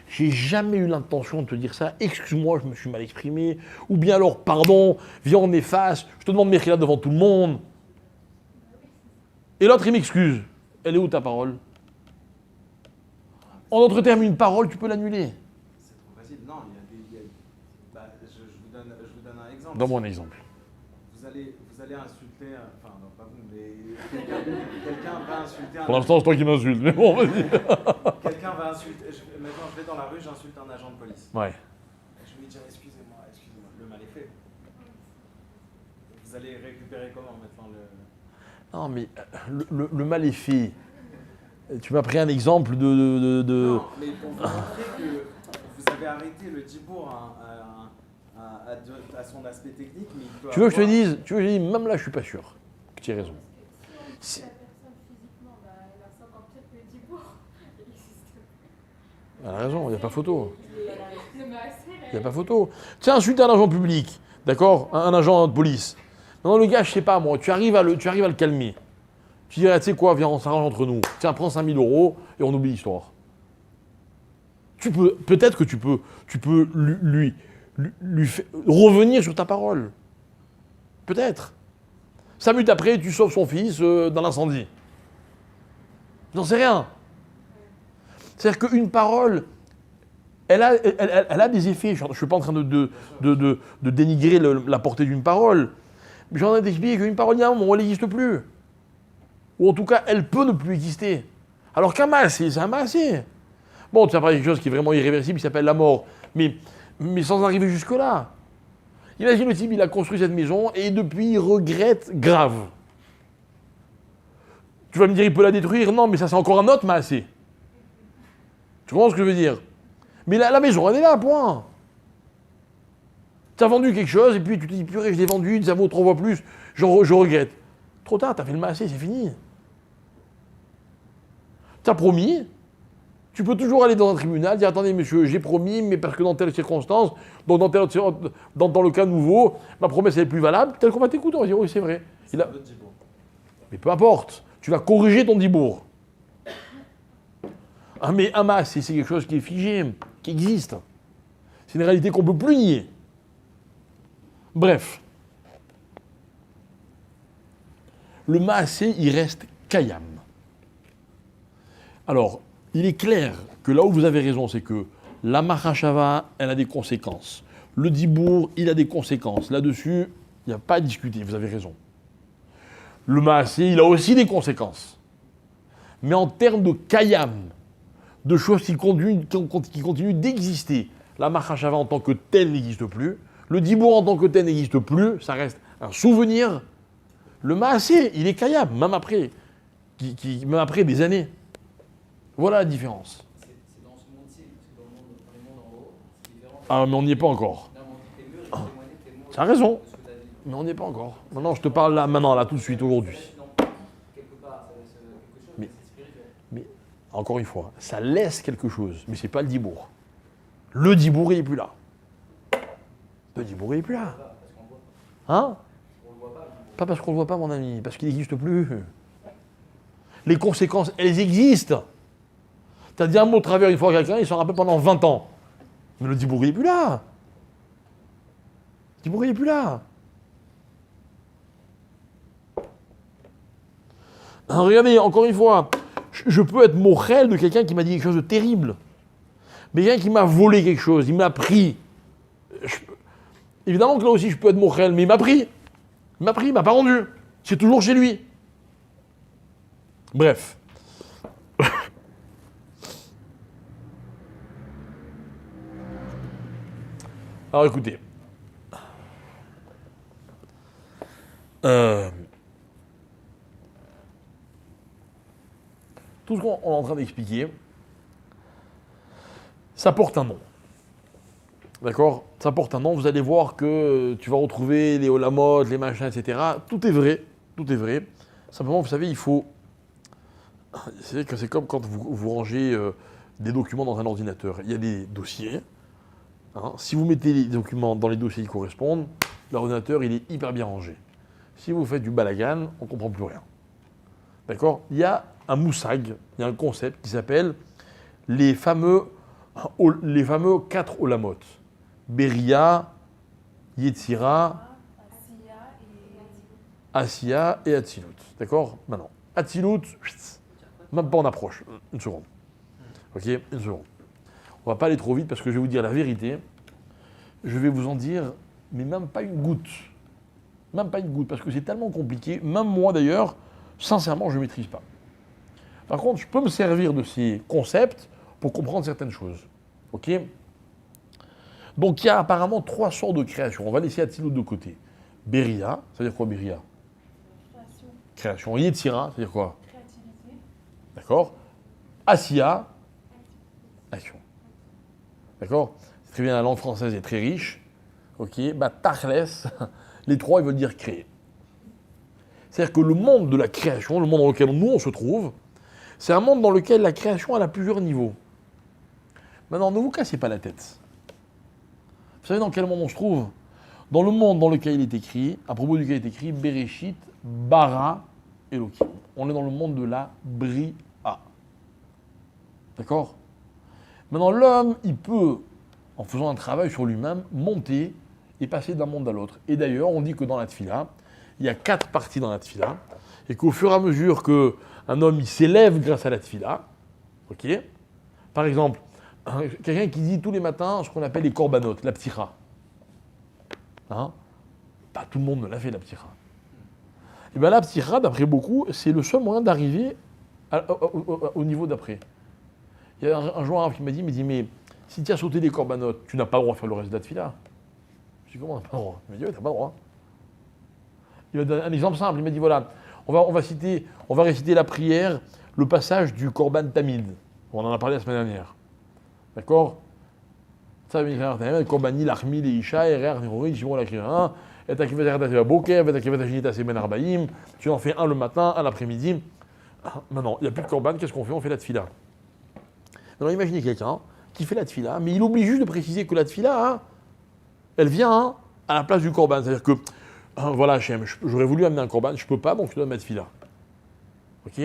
J'ai jamais eu l'intention de te dire ça, excuse-moi, je me suis mal exprimé, ou bien alors, pardon, viens on efface, je te demande Mechila devant tout le monde. Et l'autre, il m'excuse. Elle est où ta parole? En d'autres termes, une parole, tu peux l'annuler. C'est trop facile. Non, je vous donne un exemple. Donne-moi un exemple. Vous allez insulter, enfin non pas vous, mais quelqu'un va insulter un... Pour l'instant, c'est toi qui m'insultes, mais bon, vas-y. Quelqu'un va insulter, maintenant je vais dans la rue, j'insulte un agent de police. Ouais. Je vais lui dire excusez-moi, le mal est fait. Vous allez récupérer comment maintenant le... Non, mais le mal est fait. Tu m'as pris un exemple de... Non, mais pour vous montrer que vous avez arrêté le Dibour à son aspect technique, mais il peut Tu veux que je te avoir- dise, même là, je suis pas sûr que tu aies raison. Si la personne physiquement, elle a 50 pieds que le Dibour, il existe plus. Elle a raison, il n'y a pas photo. Le Maasé, Il n'y a pas photo. Tiens, insulte un agent public, d'accord? Un agent de police. Non, le gars, je sais pas, moi, tu arrives à le calmer. Tu dirais, tu sais quoi, viens, on s'arrange entre nous. Tiens, prends 5 000 € et on oublie l'histoire. Peut-être que tu peux lui revenir sur ta parole. Peut-être. 5 minutes après, tu sauves son fils dans l'incendie. J'en sais rien. C'est-à-dire qu'une parole, elle a des effets. Je ne suis pas en train de dénigrer la portée d'une parole. Mais j'ai envie d'expliquer qu'une parole, il y a un moment où elle n'existe plus. Ou en tout cas, elle peut ne plus exister. Alors qu'un Maasé, c'est un Maasé. Bon, tu as parlé de quelque chose qui est vraiment irréversible, qui s'appelle la mort. Mais sans arriver jusque-là. Imagine le type, il a construit cette maison et depuis, il regrette grave. Tu vas me dire, il peut la détruire? Non, mais ça, c'est encore un autre Maasé. Tu comprends ce que je veux dire? Mais la maison, elle est là, point. Tu as vendu quelque chose et puis tu te dis, purée, je l'ai vendu, ça vaut 3 fois plus, je regrette. Trop tard, tu as fait le Maasé, c'est fini. Tu as promis, tu peux toujours aller dans un tribunal, dire attendez monsieur, j'ai promis, mais parce que dans telle circonstance, dans le cas nouveau, ma promesse est plus valable, tel qu'on va t'écouter, on va dire oui c'est vrai. C'est votre Dibour. Mais peu importe, tu vas corriger ton Dibour. Ah, mais un Maasé, c'est quelque chose qui est figé, qui existe. C'est une réalité qu'on ne peut plus nier. Bref. Le Maasé, il reste Kayam. Alors, il est clair que là où vous avez raison, c'est que la Mahashava, elle a des conséquences. Le Dibour, il a des conséquences. Là-dessus, il n'y a pas à discuter, vous avez raison. Le Maasé, il a aussi des conséquences. Mais en termes de Kayam, de choses qui continuent d'exister, la Mahashava en tant que telle n'existe plus, le Dibour en tant que tel n'existe plus, ça reste un souvenir. Le Maasé, il est Kayam, même après des années. Voilà la différence. C'est dans ce monde-ci, parce que dans les mondes en haut, c'est différent. Ah, mais on n'y est pas encore. Là, on dit tes murs, et témoigner tes mots. Tu as raison, Ce que t'as dit. mais on n'y est pas encore. Maintenant, je te parle là, maintenant, là, tout de suite, aujourd'hui. Non, quelque part, ça laisse quelque chose, Mais- mais c'est spirituel. Mais, encore une fois, ça laisse quelque chose, mais c'est pas le Dibour. Le Dibour, il n'est plus là. Le Dibour, il n'est plus là. Parce qu'on le voit pas. Hein? On le voit pas. Pas parce qu'on ne le voit pas, mon ami, parce qu'il n'existe plus. Les conséquences, elles existent. Tu as dit un mot de travers une fois à quelqu'un, il s'en rappelle pendant 20 ans. Mais le Dibourg, il n'est plus là. Le Dibourg, il n'est plus là. Regardez, encore une fois, je peux être mochel de quelqu'un qui m'a dit quelque chose de terrible. Mais quelqu'un qui m'a volé quelque chose, il m'a pris. Évidemment que là aussi je peux être mochel, mais il m'a pris. Il m'a pris, il m'a pas rendu. C'est toujours chez lui. Bref. Alors écoutez. Tout ce qu'on est en train d'expliquer, ça porte un nom. D'accord? Ça porte un nom. Vous allez voir que tu vas retrouver les olamot, les machins, etc. Tout est vrai. Tout est vrai. Simplement, vous savez, il faut... C'est vrai que c'est comme quand vous rangez des documents dans un ordinateur. Il y a des dossiers. Hein. Si vous mettez les documents dans les dossiers qui correspondent, l'ordinateur, il est hyper bien rangé. Si vous faites du balagan, on ne comprend plus rien. D'accord? Il y a un moussag, il y a un concept qui s'appelle les fameux 4 olamot. Beria, Yetzira, Asiya et Atzilut. D'accord? Maintenant, Atzilut, même pas en approche. Une seconde. Ok? Une seconde. On va pas aller trop vite parce que je vais vous dire la vérité. Je vais vous en dire, mais même pas une goutte. Même pas une goutte, parce que c'est tellement compliqué. Même moi d'ailleurs, sincèrement, je ne maîtrise pas. Par contre, je peux me servir de ces concepts pour comprendre certaines choses. Ok? Donc il y a apparemment 3 sortes de création. On va laisser Atzilut de côté. Beria, ça veut dire quoi Beria? Création. Yetzira, ça veut dire quoi? Créativité. D'accord? Asiya, action. D'accord? C'est très bien, la langue française est très riche. Ok? Bah, Tachles, les 3, ils veulent dire créer. C'est-à-dire que le monde de la création, le monde dans lequel nous on se trouve, c'est un monde dans lequel la création elle a plusieurs niveaux. Maintenant, ne vous cassez pas la tête. Vous savez dans quel monde on se trouve? Dans le monde dans lequel il est écrit, à propos duquel il est écrit, Bereshit, Bara, Elohim. On est dans le monde de la Bria. D'accord? Maintenant, l'homme, il peut, en faisant un travail sur lui-même, monter et passer d'un monde à l'autre. Et d'ailleurs, on dit que dans la tfila, il y a 4 parties dans la tfila, et qu'au fur et à mesure qu'un homme il s'élève grâce à la tfila, ok? Par exemple, quelqu'un qui dit tous les matins ce qu'on appelle les corbanotes, la ptira. Hein? Pas tout le monde ne l'a fait, la ptira. Et bien la ptira, d'après beaucoup, c'est le seul moyen d'arriver au niveau d'après. Il y a un joueur qui m'a dit, mais si tu as sauté des corbanotes, tu n'as pas le droit de faire le reste de la tfila. Je dis, comment on n'a pas le droit? Il m'a dit, ouais, tu n'as pas le droit. Il m'a donné un exemple simple, il m'a dit, voilà, on va réciter la prière, le passage du Korban Tamid. On en a parlé la semaine dernière. D'accord? Ça veut dire, Korbani, l'Achmi, les Isha, Erer, Nirori, Shimon, l'Akira, et ta kivet la Boker, et ta kivet Jinita, Semen Arbaïm, tu en fais un le matin, un l'après-midi. Maintenant, il n'y a plus de Korban, qu'est-ce qu'on fait? On fait la tfila. Alors imaginez quelqu'un qui fait la tfila, mais il oublie juste de préciser que la tfila, elle vient à la place du korban. C'est-à-dire que, voilà Hachem, j'aurais voulu amener un korban, je ne peux pas, donc je dois mettre tfila. Ok?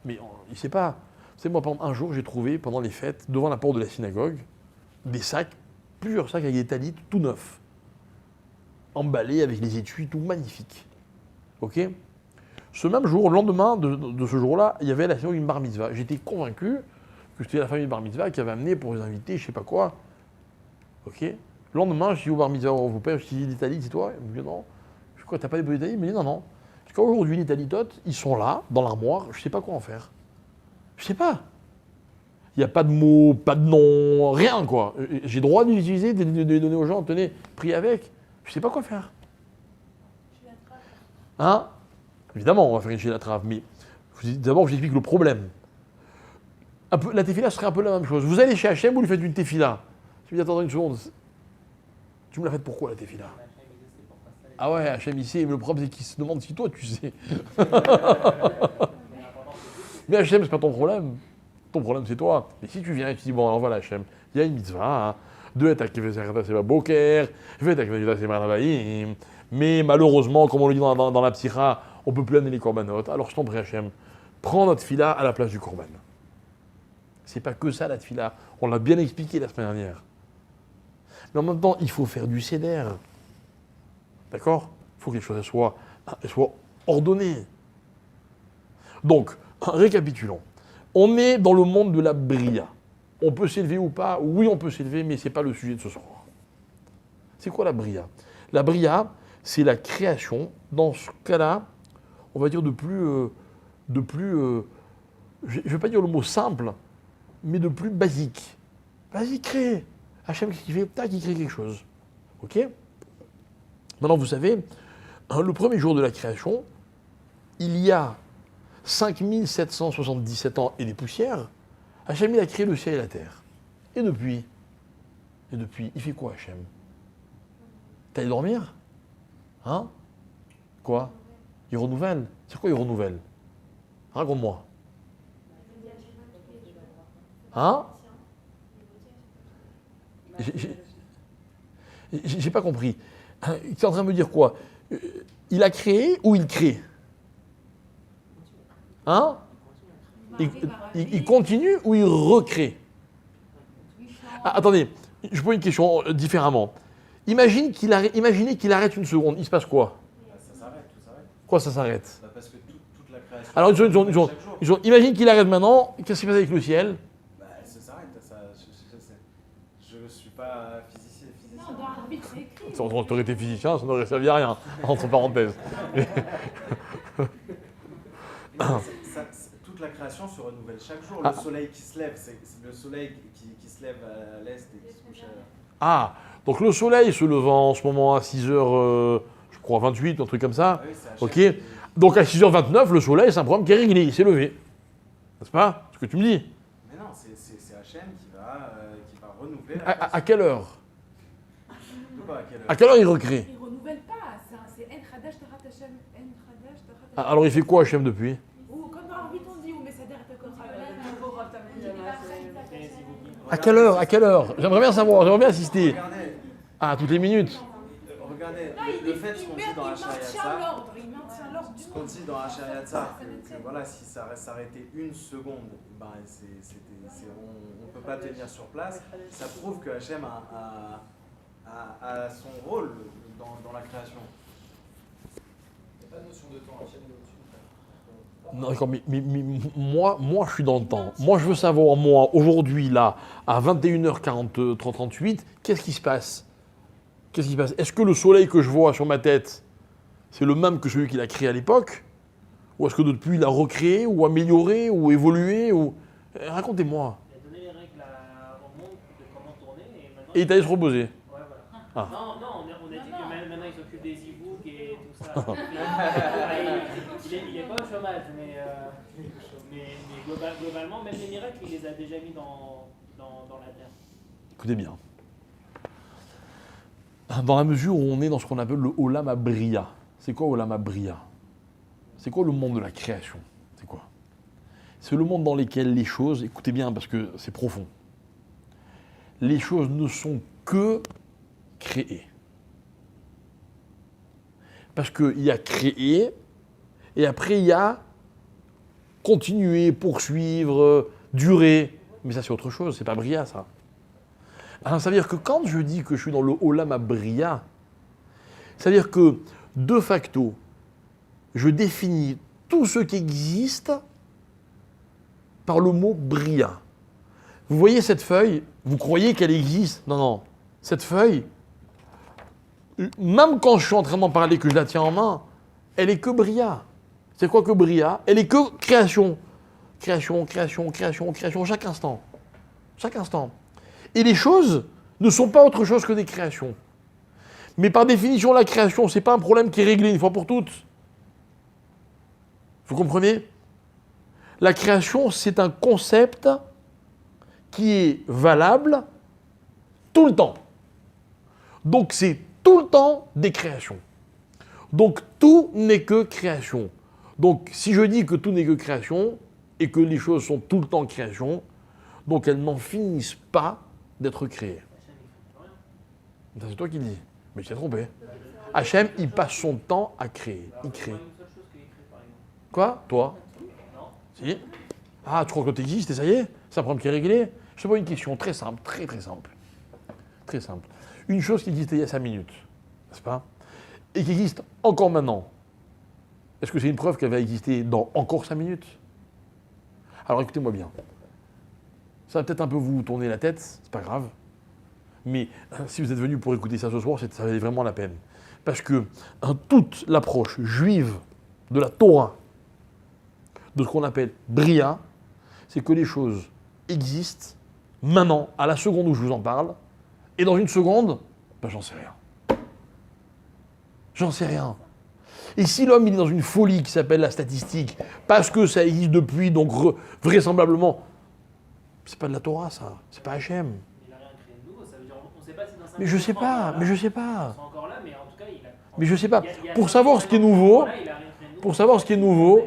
Mais il ne sait pas. Vous savez, moi, pendant un jour, j'ai trouvé, pendant les fêtes, devant la porte de la synagogue, des sacs, plusieurs sacs avec des talit tout neufs, emballés avec les étuis, tout magnifiques. Ok? Ce même jour, le lendemain de ce jour-là, il y avait la synagogue une bar mitzvah. J'étais convaincu que c'était la famille bar mitzvah qui avait amené pour les invités, je sais pas quoi. Ok? Le lendemain, je dis au bar mitzvah, au père, je dis, les talit, c'est toi? Il me dit, non. Je dis, quoi, t'as pas des talit? Il me dit, non. Je dis, aujourd'hui, les talitotes, ils sont là, dans l'armoire, je sais pas quoi en faire. Je sais pas. Il n'y a pas de mots, pas de nom, rien, quoi. J'ai le droit d'utiliser, de les donner aux gens, tenez, priez avec. Je sais pas quoi faire. Hein? Évidemment, on va faire une chez la trave, mais d'abord, je vous explique le problème. La tefila serait un peu la même chose. Vous allez chez Hachem, vous lui faites une tefila. Je me dis, attends une seconde. Tu me l'as faite pourquoi, la tefila? Ah ouais, Hachem, il sait, mais le problème, c'est qu'il se demande si toi, tu sais. Mais Hachem, c'est pas ton problème. Ton problème, c'est toi. Mais si tu viens et tu dis, bon, alors voilà, Hachem, il y a une mitzvah, mais malheureusement, comme on le dit dans la ptira, on ne peut plus amener les corbanotes. Alors, je t'en prie, Hachem, prend notre tefila à la place du korban. C'est pas que ça la tefila. On l'a bien expliqué la semaine dernière. Mais en même temps, il faut faire du seder. D'accord? Il faut que les choses soient ordonnées. Donc, récapitulons. On est dans le monde de la bria. On peut s'élever ou pas? Oui, on peut s'élever, mais ce n'est pas le sujet de ce soir. C'est quoi la bria? La bria, c'est la création, dans ce cas-là, on va dire de plus je ne vais pas dire le mot simple, mais de plus basique. Vas-y, crée. Hachem, qu'est-ce qu'il fait? Tac, il crée quelque chose. OK? Maintenant, vous savez, le premier jour de la création, il y a 5777 ans et des poussières, Hachem, il a créé le ciel et la terre. Et depuis, il fait quoi, Hachem? T'as allé dormir? Hein? Quoi? Il renouvelle. C'est quoi il renouvelle? Raconte-moi. Hein? J'ai pas compris. Tu es en train de me dire quoi? Il a créé ou il crée? Hein? Il continue ou il recrée? Ah, attendez, je pose une question différemment. Imaginez qu'il arrête une seconde, il se passe quoi? Ça s'arrête, tout s'arrête. Quoi, ça s'arrête? Parce que toute la création. Alors, chaque jour. imagine qu'il arrête maintenant, qu'est-ce qui se passe avec le ciel? Ça s'arrête, je ne suis pas physicien. Non, dans l'arbitre, c'est écrit. Si on aurait été physicien, ça n'aurait servi à rien, entre parenthèses. Toute la création se renouvelle chaque jour. Ah. Le soleil qui se lève, c'est le soleil qui se lève à l'est et qui se couche à... Ah, donc le soleil se levant en ce moment à 6h, je crois 28, un truc comme ça. Ah oui, c'est Hachem Ok. Donc à 6h29, le soleil, c'est un problème qui est réglé, il s'est levé. N'est-ce pas? Ce que tu me dis. Mais non, c'est Hachem qui va renouveler la À création. quelle heure? De quoi, à quelle heure? À quelle heure il recrée? Il renouvelle pas, c'est En Khadash Tarat Hashem, En Khadash Tarat Hashem. Ah, alors il fait quoi Hachem depuis? Ou comme dans l'arbitre, on dit, ou Messader et Takora. À quelle heure? À quelle heure? J'aimerais bien savoir, j'aimerais bien assister. Regardez, Ah, toutes les minutes. regardez, Là, le fait qu'on dit dans il maintient Hachayatza, l'ordre, il maintient l'ordre du ce qu'on monde. dit dans Hachayatza, que voilà, si ça s'arrêtait une seconde, ben on ne peut pas tenir sur place, ça prouve que Hachem a son rôle dans la création. Il n'y a pas de notion de temps, Hachem est au-dessus. Non, d'accord, mais moi, je suis dans le temps. Moi, je veux savoir, moi, aujourd'hui, là, à 21h38, qu'est-ce qui se passe? Qu'est-ce qui se passe? Est-ce que le soleil que je vois sur ma tête, c'est le même que celui qu'il a créé à l'époque? Ou est-ce que depuis, il a recréé, ou amélioré, ou évolué ou... Racontez-moi. Il a donné les règles au monde de comment tourner et maintenant. Et il t'a se reposer. Ouais, voilà. Ah. Non, on a dit que maintenant il s'occupe des e-books et tout ça. Il est pas au chômage, mais globalement, même les miracles, il les a déjà mis dans la terre. Écoutez bien. Dans la mesure où on est dans ce qu'on appelle le Olam Abria. C'est quoi Olam Abria? C'est quoi le monde de la création? C'est quoi? C'est le monde dans lequel les choses, écoutez bien parce que c'est profond, les choses ne sont que créées. Parce qu'il y a créé, et après il y a continuer, poursuivre, durer. Mais ça c'est autre chose, c'est pas Bria ça. Alors, ça veut dire que quand je dis que je suis dans le Olam Abria, ça veut dire que, de facto, je définis tout ce qui existe par le mot Bria. Vous voyez cette feuille? Vous croyez qu'elle existe? Non, non. Cette feuille, même quand je suis en train d'en parler, que je la tiens en main, elle est que Bria. C'est quoi que Bria? Elle est que création. Création, création, création, création, chaque instant. Chaque instant. Et les choses ne sont pas autre chose que des créations. Mais par définition, la création, ce n'est pas un problème qui est réglé une fois pour toutes. Vous comprenez? La création, c'est un concept qui est valable tout le temps. Donc c'est tout le temps des créations. Donc tout n'est que création. Donc si je dis que tout n'est que création et que les choses sont tout le temps création, donc elles n'en finissent pas d'être créées. Ça, c'est toi qui le dis. Mais tu t'es trompé. Hachem, il passe son temps à créer. Il crée. Une seule chose qu'il écrit, par exemple. Quoi? Toi? Non. Si. Ah, tu crois que l'autre existe et ça y est? C'est un problème qui est réglé? Je te pose une question très simple, très très simple. Très simple. Une chose qui existait il y a 5 minutes, n'est-ce pas? Et qui existe encore maintenant. Est-ce que c'est une preuve qu'elle va exister dans encore 5 minutes? Alors écoutez-moi bien. Ça va peut-être un peu vous tourner la tête, c'est pas grave. Mais si vous êtes venu pour écouter ça ce soir, ça valait vraiment la peine. Parce que toute l'approche juive de la Torah, de ce qu'on appelle Bria, c'est que les choses existent maintenant, à la seconde où je vous en parle, et dans une seconde, ben j'en sais rien. J'en sais rien. Et si l'homme il est dans une folie qui s'appelle la statistique, parce que ça existe depuis, donc vraisemblablement, c'est pas de la Torah ça, c'est pas Hachem. Il n'a rien créé de nouveau, ça veut dire on ne sait pas si dans 5 Mais je sais pas, mais je sais pas. Ils sont encore là, mais en tout cas, il a. Mais je sais pas. Il y a Pour savoir ce qui est nouveau, là, il a rien créé de nouveau. pour savoir ce qui est nouveau,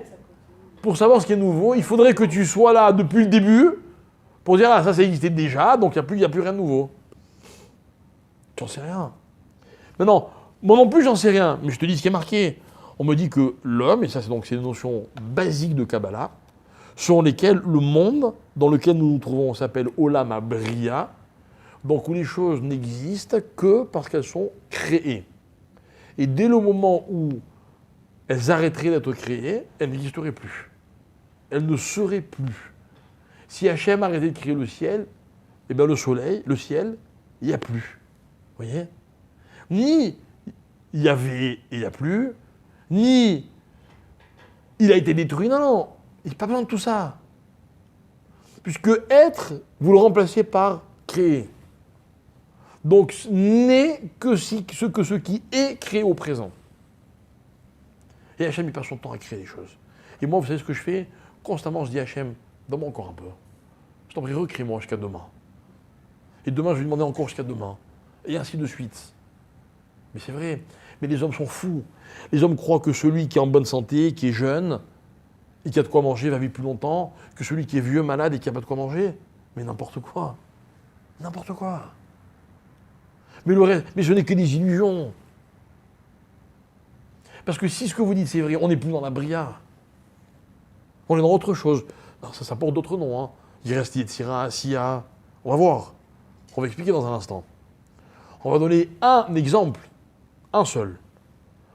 pour savoir ce qui est nouveau, il faudrait que tu sois là depuis le début pour dire ah ça existait déjà, donc il n'y a plus rien de nouveau. J'en sais rien. Maintenant, moi non plus j'en sais rien, mais je te dis ce qui est marqué. On me dit que l'homme, et ça c'est donc ces notions basiques de Kabbalah, sur lesquelles le monde dans lequel nous nous trouvons s'appelle Olam Abria, donc où les choses n'existent que parce qu'elles sont créées. Et dès le moment où elles arrêteraient d'être créées, elles n'existeraient plus. Elles ne seraient plus. Si Hachem arrêtait de créer le ciel, eh bien le soleil, le ciel, il n'y a plus. Vous voyez? Ni il y avait et il n'y a plus, ni il a été détruit. Non, non, il n'y a pas besoin de tout ça. Puisque être, vous le remplacez par créer. Donc, n'est que ce qui est créé au présent. Et Hachem, il passe son temps à créer des choses. Et moi, vous savez ce que je fais? Constamment, je dis à Hachem, donne-moi encore un peu. Je t'en prie, recrée-moi jusqu'à demain. Et demain, je vais lui demander encore jusqu'à demain. Et ainsi de suite. Mais c'est vrai. Mais les hommes sont fous. Les hommes croient que celui qui est en bonne santé, qui est jeune, et qui a de quoi manger, va vivre plus longtemps, que celui qui est vieux, malade et qui n'a pas de quoi manger. Mais n'importe quoi. N'importe quoi. Mais ce n'est que des illusions. Parce que si ce que vous dites c'est vrai, on n'est plus dans la Bria. On est dans autre chose. Non, ça porte d'autres noms. Hein. Il reste Yetzira, Asiya. On va voir. On va expliquer dans un instant. On va donner un exemple, un seul,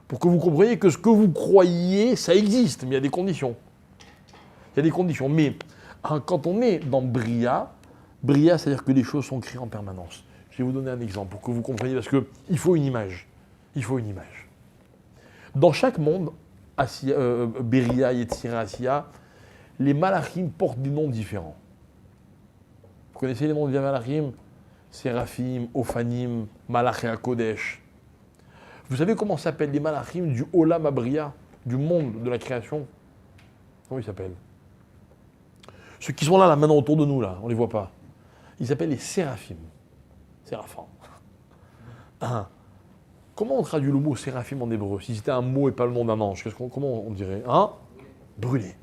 pour que vous compreniez que ce que vous croyez, ça existe, mais il y a des conditions. Il y a des conditions. Mais quand on est dans Bria, c'est-à-dire que les choses sont créées en permanence. Je vais vous donner un exemple pour que vous compreniez, parce qu'il faut une image. Il faut une image. Dans chaque monde, Beria, Yetzira, Asiya, les malachim portent des noms différents. Vous connaissez les noms des malachim? Séraphim, Ophanim, Malach et HaKodesh. Vous savez comment s'appellent les malachim du Olam Abria, du monde de la création? Comment ils s'appellent? Ceux qui sont là maintenant autour de nous, là, on ne les voit pas. Ils s'appellent les séraphim. Séraphim. Comment on traduit le mot séraphim en hébreu? Si c'était un mot et pas le nom d'un ange, comment on dirait? Brûlé.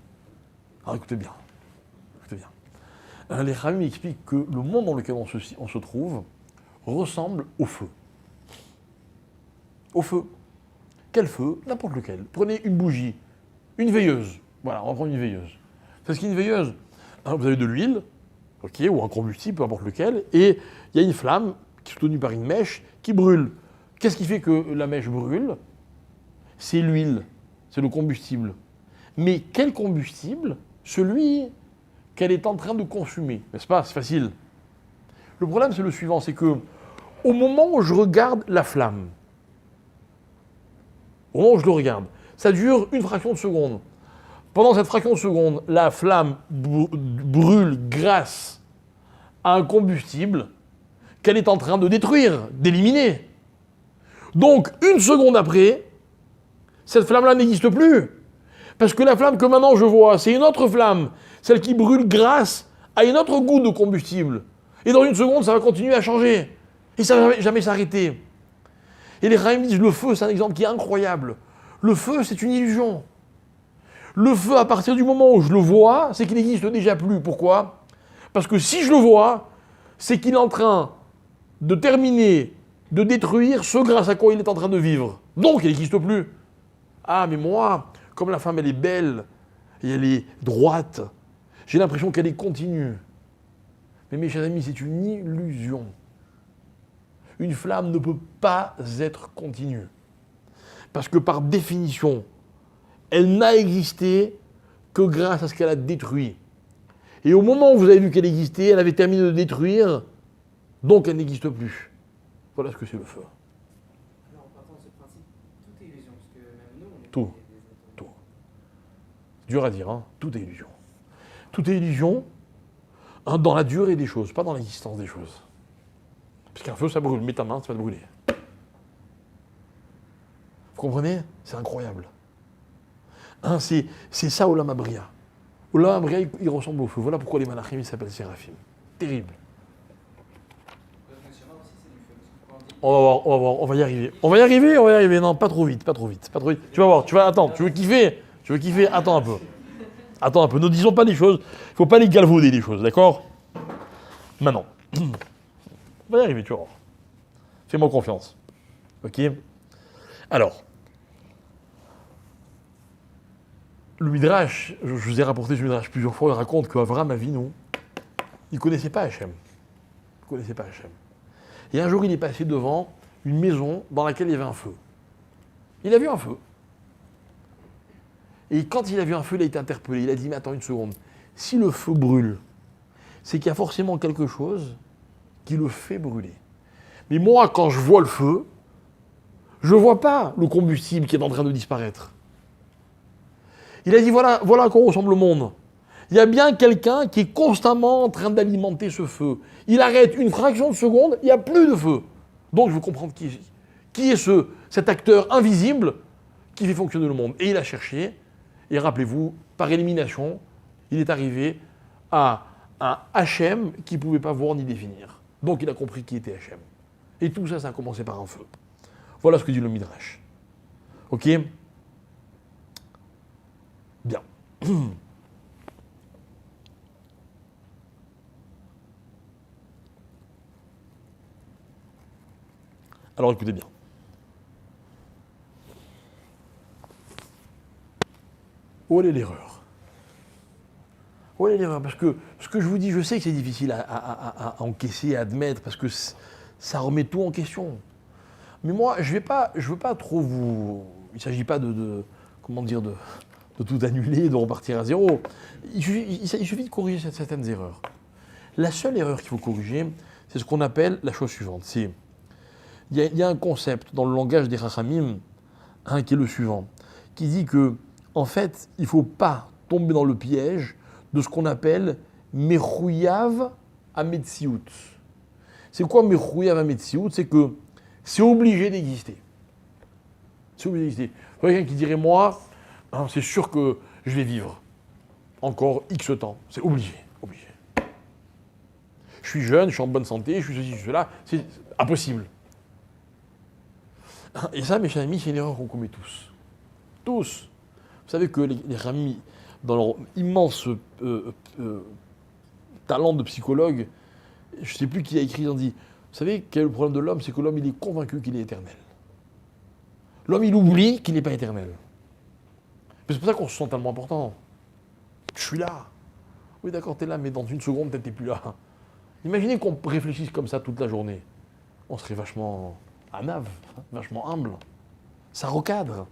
Alors écoutez bien. Écoutez bien. Les Ramim expliquent que le monde dans lequel on se trouve ressemble au feu. Au feu. Quel feu? N'importe lequel. Prenez une bougie, une veilleuse. Voilà, on va prendre une veilleuse. C'est ce qu'est une veilleuse. Vous avez de l'huile, okay, ou un combustible, peu importe lequel, et il y a une flamme qui est tenue par une mèche qui brûle. Qu'est-ce qui fait que la mèche brûle? C'est l'huile, c'est le combustible. Mais quel combustible? Celui qu'elle est en train de consumer, n'est-ce pas? C'est facile. Le problème, c'est le suivant, c'est que au moment où je regarde la flamme, au moment où je le regarde, ça dure une fraction de seconde. Pendant cette fraction de seconde, la flamme brûle grâce à un combustible qu'elle est en train de détruire, d'éliminer. Donc, une seconde après, cette flamme-là n'existe plus. Parce que la flamme que maintenant je vois, c'est une autre flamme, celle qui brûle grâce à une autre goutte de combustible. Et dans une seconde, ça va continuer à changer. Et ça ne va jamais s'arrêter. Et les Raïm disent, le feu, c'est un exemple qui est incroyable. Le feu, c'est une illusion. Le feu, à partir du moment où je le vois, c'est qu'il n'existe déjà plus. Pourquoi? Parce que si je le vois, c'est qu'il est en train de terminer, de détruire ce grâce à quoi il est en train de vivre. Donc, il n'existe plus. Ah, mais moi, comme la femme, elle est belle, et elle est droite. J'ai l'impression qu'elle est continue. Mais mes chers amis, c'est une illusion. Une flamme ne peut pas être continue. Parce que par définition, elle n'a existé que grâce à ce qu'elle a détruit. Et au moment où vous avez vu qu'elle existait, elle avait terminé de détruire, donc elle n'existe plus. Voilà ce que c'est le feu. Alors, en partant de ce principe, tout est illusion, parce que même nous, on est Tout. des Tout. Dur à dire, hein. Tout est illusion. Tout est illusion hein, dans la durée des choses, pas dans l'existence des choses. Parce qu'un feu, ça brûle. Mets ta main, ça va te brûler. Vous comprenez? C'est incroyable. Hein, c'est ça Olam Abria. Olam Abria, il ressemble au feu. Voilà pourquoi les malachim s'appellent séraphim. Terrible. Le fonctionnement aussi, c'est du feu. Parce que quand On va voir, on va y arriver. On va y arriver. Non, pas trop vite. Tu vas voir, attends, tu veux kiffer, attends un peu. Ne disons pas des choses, il ne faut pas les galvauder les choses, d'accord? Maintenant. On va y arriver, tu vas voir. Fais-moi confiance. Ok? Alors. Le Midrash, je vous ai rapporté ce Midrash plusieurs fois, il raconte qu'Avram Avinu, il ne connaissait pas Hachem. Et un jour, il est passé devant une maison dans laquelle il y avait un feu. Il a vu un feu. Et quand il a vu un feu, il a été interpellé. Il a dit, mais attends une seconde, si le feu brûle, c'est qu'il y a forcément quelque chose qui le fait brûler. Mais moi, quand je vois le feu, je ne vois pas le combustible qui est en train de disparaître. Il a dit, voilà à quoi ressemble le monde. Il y a bien quelqu'un qui est constamment en train d'alimenter ce feu. Il arrête une fraction de seconde, il n'y a plus de feu. Donc je veux comprendre qui est cet acteur invisible qui fait fonctionner le monde. Et il a cherché, et rappelez-vous, par élimination, il est arrivé à un Hachem qu'il ne pouvait pas voir ni définir. Donc il a compris qui était Hachem. Et tout ça, ça a commencé par un feu. Voilà ce que dit le Midrash. Ok? Bien. Alors écoutez bien. Où est l'erreur? Où est l'erreur? Parce que ce que je vous dis, je sais que c'est difficile à encaisser, à admettre, parce que ça remet tout en question. Mais moi, je veux pas trop vous... Il ne s'agit pas de tout annuler, de repartir à zéro. Il suffit de corriger certaines erreurs. La seule erreur qu'il faut corriger, c'est ce qu'on appelle la chose suivante. Il y a un concept dans le langage des Chachamim, qui est le suivant, qui dit que, en fait, il ne faut pas tomber dans le piège de ce qu'on appelle Mechouyav Ametsiout. C'est quoi Mechouyav Ametsiout? C'est que c'est obligé d'exister. C'est obligé d'exister. Il y a quelqu'un qui dirait, moi, c'est sûr que je vais vivre encore X temps. C'est obligé. Je suis jeune, je suis en bonne santé, je suis ceci, je suis cela. C'est impossible. Et ça, mes chers amis, c'est une erreur qu'on commet tous. Tous. Vous savez que les Ramis, dans leur immense talent de psychologue, je ne sais plus qui a écrit, ils ont dit, vous savez quel est le problème de l'homme? C'est que l'homme, il est convaincu qu'il est éternel. L'homme, il oublie qu'il n'est pas éternel. C'est pour ça qu'on se sent tellement important. Je suis là. Oui, d'accord, t'es là, mais dans une seconde, peut-être t'es plus là. Imaginez qu'on réfléchisse comme ça toute la journée. On serait vachement anave, vachement humble. Ça recadre.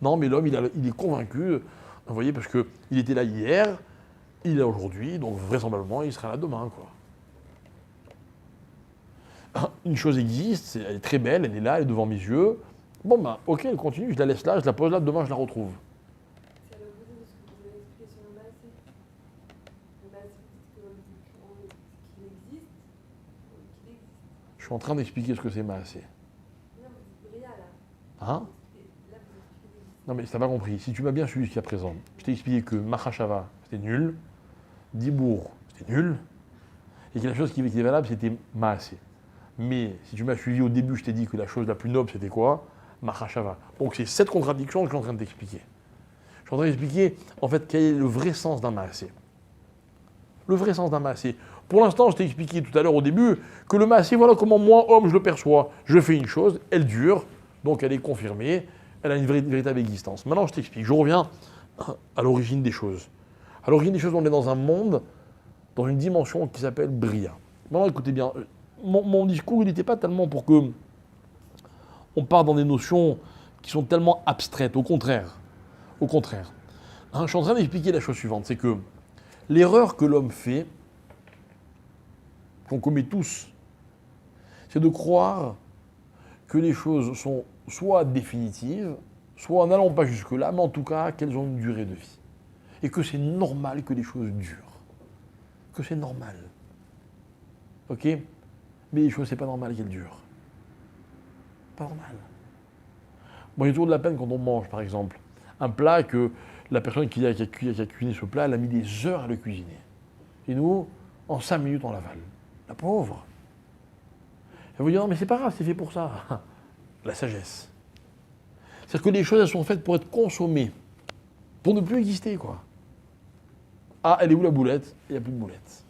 Non, mais l'homme, il est convaincu, vous voyez, parce qu'il était là hier, il est là aujourd'hui, donc vraisemblablement, il sera là demain, quoi. Une chose existe, elle est très belle, elle est là, elle est devant mes yeux. Bon, ben, ok, elle continue, je la laisse là, je la pose là, demain, je la retrouve. C'est à l'opposé de ce que vous avez expliqué sur le massé. Le massé, qu'il existe. Je suis en train d'expliquer ce que c'est Maasé. Non, vous dites Bria, là. Hein? Là, vous expliquez. Non, mais tu n'as pas compris. Si tu m'as bien suivi jusqu'à présent, je t'ai expliqué que Mahashava, c'était nul, Dibour, c'était nul, et que la chose qui était valable, c'était Maasé. Mais si tu m'as suivi au début, je t'ai dit que la chose la plus noble, c'était quoi? Mahashava. Donc c'est cette contradiction que je suis en train de t'expliquer. Je suis en train d'expliquer, en fait, quel est le vrai sens d'un Maasé. Le vrai sens d'un Maasé. Pour l'instant, je t'ai expliqué tout à l'heure au début que le Maasé, voilà comment moi, homme, je le perçois. Je fais une chose, elle dure, donc elle est confirmée. elle a une véritable existence. Maintenant, je t'explique. Je reviens à l'origine des choses. À l'origine des choses, on est dans un monde, dans une dimension qui s'appelle Bria. Maintenant, écoutez bien, mon discours, il n'était pas tellement pour que on part dans des notions qui sont tellement abstraites. Au contraire. Au contraire. Hein, je suis en train d'expliquer la chose suivante. C'est que l'erreur que l'homme fait, qu'on commet tous, c'est de croire que les choses sont soit définitives, soit en n'allant pas jusque-là, mais en tout cas qu'elles ont une durée de vie. Et que c'est normal que les choses durent. Que c'est normal. Ok? Mais les choses, c'est pas normal qu'elles durent. Pas normal. Bon, il y a toujours de la peine quand on mange, par exemple, un plat que la personne qui a cuisiné ce plat, elle a mis des heures à le cuisiner. Et nous, en 5 minutes, on l'avale. La pauvre. Elle vous dit non, mais c'est pas grave, c'est fait pour ça. La sagesse. C'est-à-dire que les choses, elles sont faites pour être consommées, pour ne plus exister, quoi. Ah, elle est où la boulette? Il n'y a plus de boulette.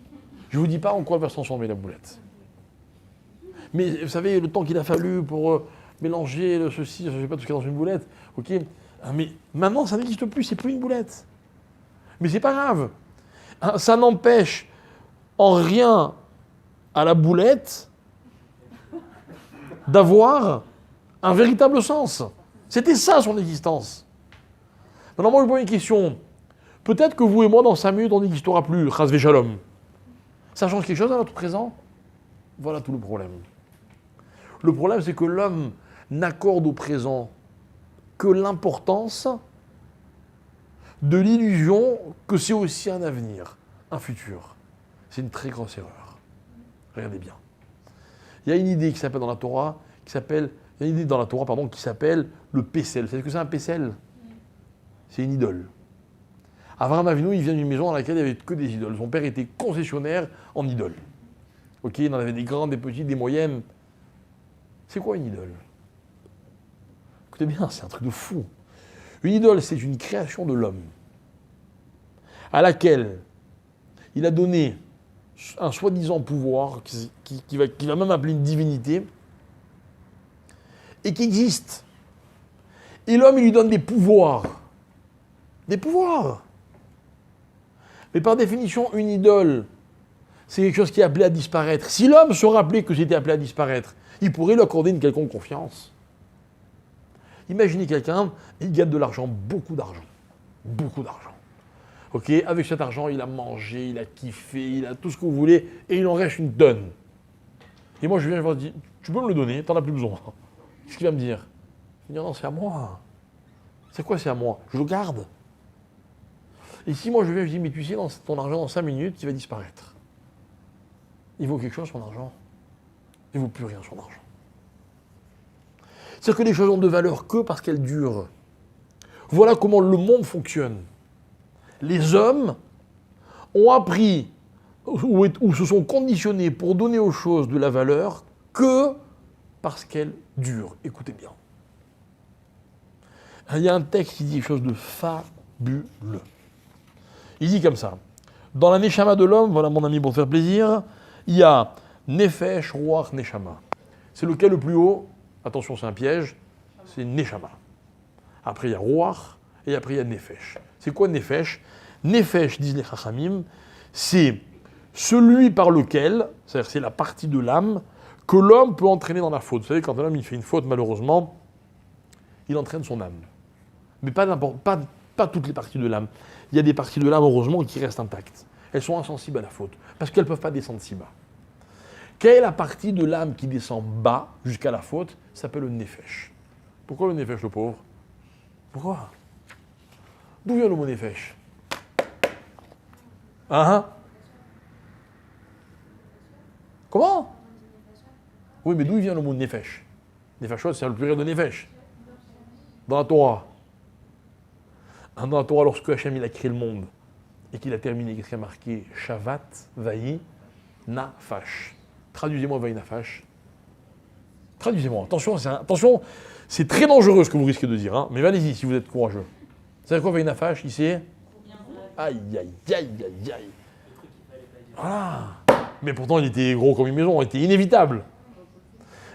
Je ne vous dis pas en quoi elle va se transformer, la boulette. Mais vous savez, le temps qu'il a fallu pour mélanger le ceci, je ne sais pas tout ce qu'il y a dans une boulette, ok? Mais maintenant, ça n'existe plus, c'est plus une boulette. Mais c'est pas grave. Hein, ça n'empêche en rien à la boulette d'avoir un véritable sens. C'était ça son existence. Maintenant, moi, je vous pose une question. Peut-être que vous et moi, dans 5 minutes, on n'existera plus, Chasvé Shalom. Ça change quelque chose à notre présent? Voilà tout le problème. Le problème, c'est que l'homme n'accorde au présent que l'importance de l'illusion que c'est aussi un avenir, un futur. C'est une très grosse erreur. Regardez bien. Il y a une idée qui s'appelle dans la Torah, qui s'appelle le Pessel. Vous savez ce que c'est un Pessel? C'est une idole. Avraham Avinu, il vient d'une maison dans laquelle il n'y avait que des idoles. Son père était concessionnaire en idoles. Ok, il en avait des grandes, des petites, des moyennes. C'est quoi une idole? Écoutez bien, c'est un truc de fou. Une idole, c'est une création de l'homme à laquelle il a donné un soi-disant pouvoir qui va même appeler une divinité et qui existe. Et l'homme, il lui donne des pouvoirs. Des pouvoirs. Mais par définition, une idole, c'est quelque chose qui est appelé à disparaître. Si l'homme se rappelait que c'était appelé à disparaître, il pourrait lui accorder une quelconque confiance. Imaginez quelqu'un, il gagne de l'argent, beaucoup d'argent. Beaucoup d'argent. Ok, avec cet argent, il a mangé, il a kiffé, il a tout ce que vous voulez, et il en reste une tonne. Et moi, je viens, je lui dis, tu peux me le donner, t'en as plus besoin. Qu'est-ce qu'il va me dire? Il va me dire, non, c'est à moi. C'est quoi, c'est à moi? Je le garde. Et si moi, je viens, je dis, mais tu sais, dans ton argent, dans 5 minutes, il va disparaître. Il vaut quelque chose, son argent. Il ne vaut plus rien, son argent. C'est-à-dire que les choses ont de valeur que parce qu'elles durent. Voilà comment le monde fonctionne. Les hommes ont appris ou se sont conditionnés pour donner aux choses de la valeur que parce qu'elles durent. Écoutez bien. Il y a un texte qui dit quelque chose de fabuleux. Il dit comme ça. Dans la Neshama de l'homme, voilà mon ami pour te faire plaisir, il y a Nefesh, Ruach, Neshama. C'est lequel le plus haut? Attention, c'est un piège. C'est Neshama. Après, il y a Ruach et après, il y a Nefesh. C'est quoi Nefesh? Nefesh, disent les Chachamim, c'est celui par lequel, c'est-à-dire c'est la partie de l'âme, que l'homme peut entraîner dans la faute. Vous savez, quand l'homme il fait une faute, malheureusement, il entraîne son âme. Mais pas toutes les parties de l'âme. Il y a des parties de l'âme, heureusement, qui restent intactes. Elles sont insensibles à la faute, parce qu'elles ne peuvent pas descendre si bas. Quelle est la partie de l'âme qui descend bas jusqu'à la faute? Ça s'appelle le Nefesh. Pourquoi le Nefesh, le pauvre? Pourquoi? D'où vient le mot Nefesh? Hein? Comment? Oui, mais d'où vient le mot Nefesh? Nefesh, c'est le pluriel de Nefesh. Dans la Torah. Dans la Torah, lorsque Hachem il a créé le monde et qu'il a terminé, qu'est-ce qu'il a marqué? Shavat, Vaï, Nafash. Traduisez-moi Vaï, Nafash. Traduisez-moi. Attention, c'est très dangereux ce que vous risquez de dire, hein, mais allez-y si vous êtes courageux. C'est quoi Vaï, Nafash ici? Aïe, aïe, aïe, aïe, aïe. Voilà. Mais pourtant, il était gros comme une maison, il était inévitable.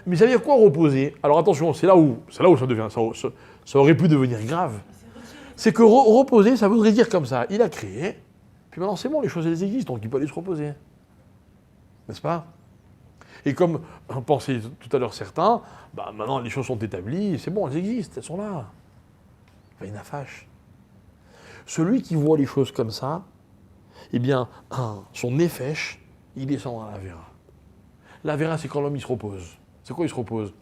Mais ça veut dire quoi reposer? Alors attention, c'est là où ça devient, ça aurait pu devenir grave. C'est que reposer, ça voudrait dire comme ça. Il a créé, puis maintenant c'est bon, les choses elles existent, donc il peut aller se reposer. N'est-ce pas? Et comme pensaient tout à l'heure certains, bah maintenant les choses sont établies, c'est bon, elles existent, elles sont là. Vainafash. Celui qui voit les choses comme ça, eh bien, son nefesh, il descend dans la vera. La vera, c'est quand l'homme il se repose. C'est quoi il se repose?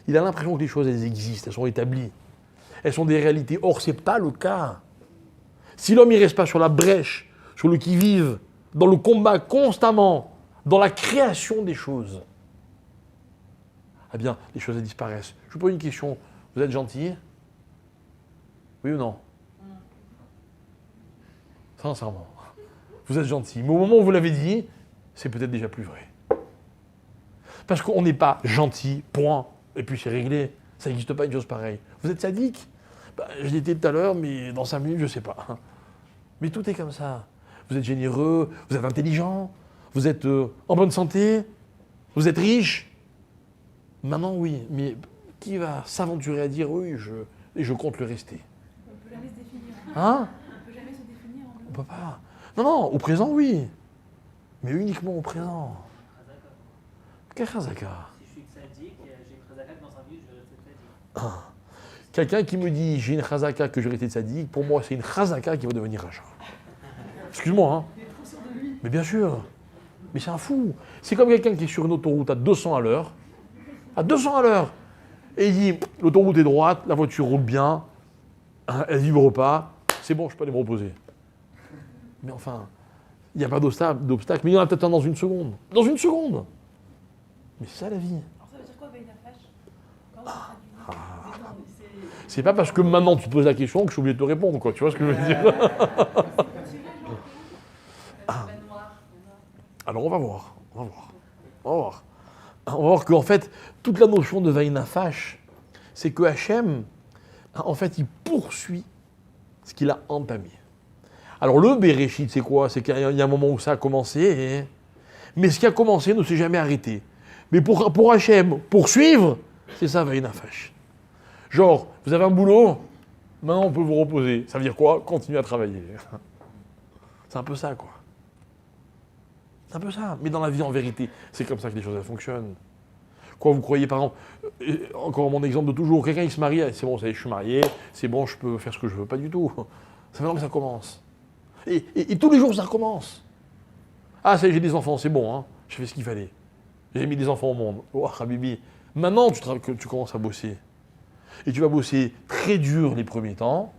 Il a l'impression que les choses elles existent, elles sont établies. Elles sont des réalités. Or, ce n'est pas le cas. Si l'homme ne reste pas sur la brèche, sur le qui-vive, dans le combat constamment, dans la création des choses, eh bien, les choses elles disparaissent. Je vous pose une question. Vous êtes gentil? Oui ou non? Sincèrement. Vous êtes gentil. Mais au moment où vous l'avez dit, c'est peut-être déjà plus vrai. Parce qu'on n'est pas gentil, point. Et puis c'est réglé. Ça n'existe pas une chose pareille. Vous êtes sadique? Je l'étais tout à l'heure, mais dans 5 minutes, je ne sais pas. Mais tout est comme ça. Vous êtes généreux, vous êtes intelligent, vous êtes en bonne santé, vous êtes riche. Maintenant, oui. Mais qui va s'aventurer à dire oui, je compte le rester? On ne peut jamais se définir. Hein? On ne peut jamais se définir. On ne peut pas. Non, au présent, oui. Mais uniquement au présent. Quel khazaka? Si je suis sadique, j'ai une khazaka que dans 5 minutes, je vais rester sadique. Quelqu'un qui me dit j'ai une khazaka que je vais rester sadique, pour moi c'est une khazaka qui va devenir rachat. Excuse-moi, hein. Mais bien sûr. Mais c'est un fou. C'est comme quelqu'un qui est sur une autoroute à 200 à l'heure. À 200 à l'heure. Et il dit l'autoroute est droite, la voiture roule bien, elle vibre pas, c'est bon, je peux aller me reposer. Mais enfin, il n'y a pas d'obstacle, mais il y en a peut-être un dans une seconde. Dans une seconde. Mais c'est ça la vie. Alors ça veut dire quoi, Vainafash? Comment on traduit? C'est pas parce que maintenant tu te poses la question que je suis obligé de te répondre, quoi. Tu vois ce que je veux dire? Alors on va voir. On va voir qu'en fait, toute la notion de Vainafash, c'est que Hachem, en fait, il poursuit ce qu'il a entamé. Alors le Bereshit, c'est quoi? C'est qu'il y a un moment où ça a commencé, mais ce qui a commencé ne s'est jamais arrêté. Mais pour Hachem, poursuivre, c'est ça Vainafash. Genre, vous avez un boulot, maintenant on peut vous reposer. Ça veut dire quoi? Continuez à travailler. C'est un peu ça, quoi. C'est un peu ça. Mais dans la vie, en vérité, c'est comme ça que les choses elles fonctionnent. Quoi, vous croyez, par exemple, encore mon exemple de toujours, quelqu'un il se marie, c'est bon, ça y est, je suis marié, c'est bon, je peux faire ce que je veux. Pas du tout. C'est maintenant que ça commence. Et tous les jours, ça recommence. Ah, ça y est, j'ai des enfants, c'est bon, hein, j'ai fait ce qu'il fallait. J'ai mis des enfants au monde. Oh, Habibi. Maintenant, tu commences à bosser. Et tu vas bosser très dur les premiers temps,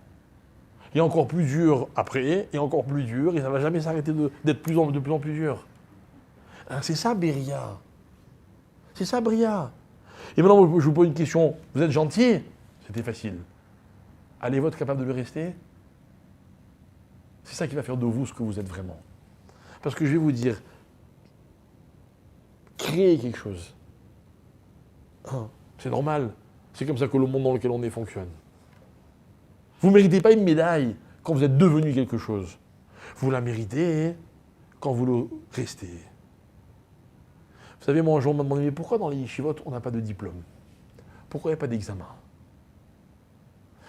et encore plus dur après, et encore plus dur, et ça ne va jamais s'arrêter d'être de plus en plus dur. Hein, c'est ça, Beria. C'est ça, Bria. Et maintenant, je vous pose une question. Vous êtes gentil? C'était facile. Allez-vous être capable de le rester? C'est ça qui va faire de vous ce que vous êtes vraiment. Parce que je vais vous dire, créer quelque chose, c'est normal. C'est comme ça que le monde dans lequel on est fonctionne. Vous ne méritez pas une médaille quand vous êtes devenu quelque chose. Vous la méritez quand vous le restez. Vous savez, moi, un jour, on m'a demandé, mais pourquoi dans les yeshivot, on n'a pas de diplôme? Pourquoi il n'y a pas d'examen?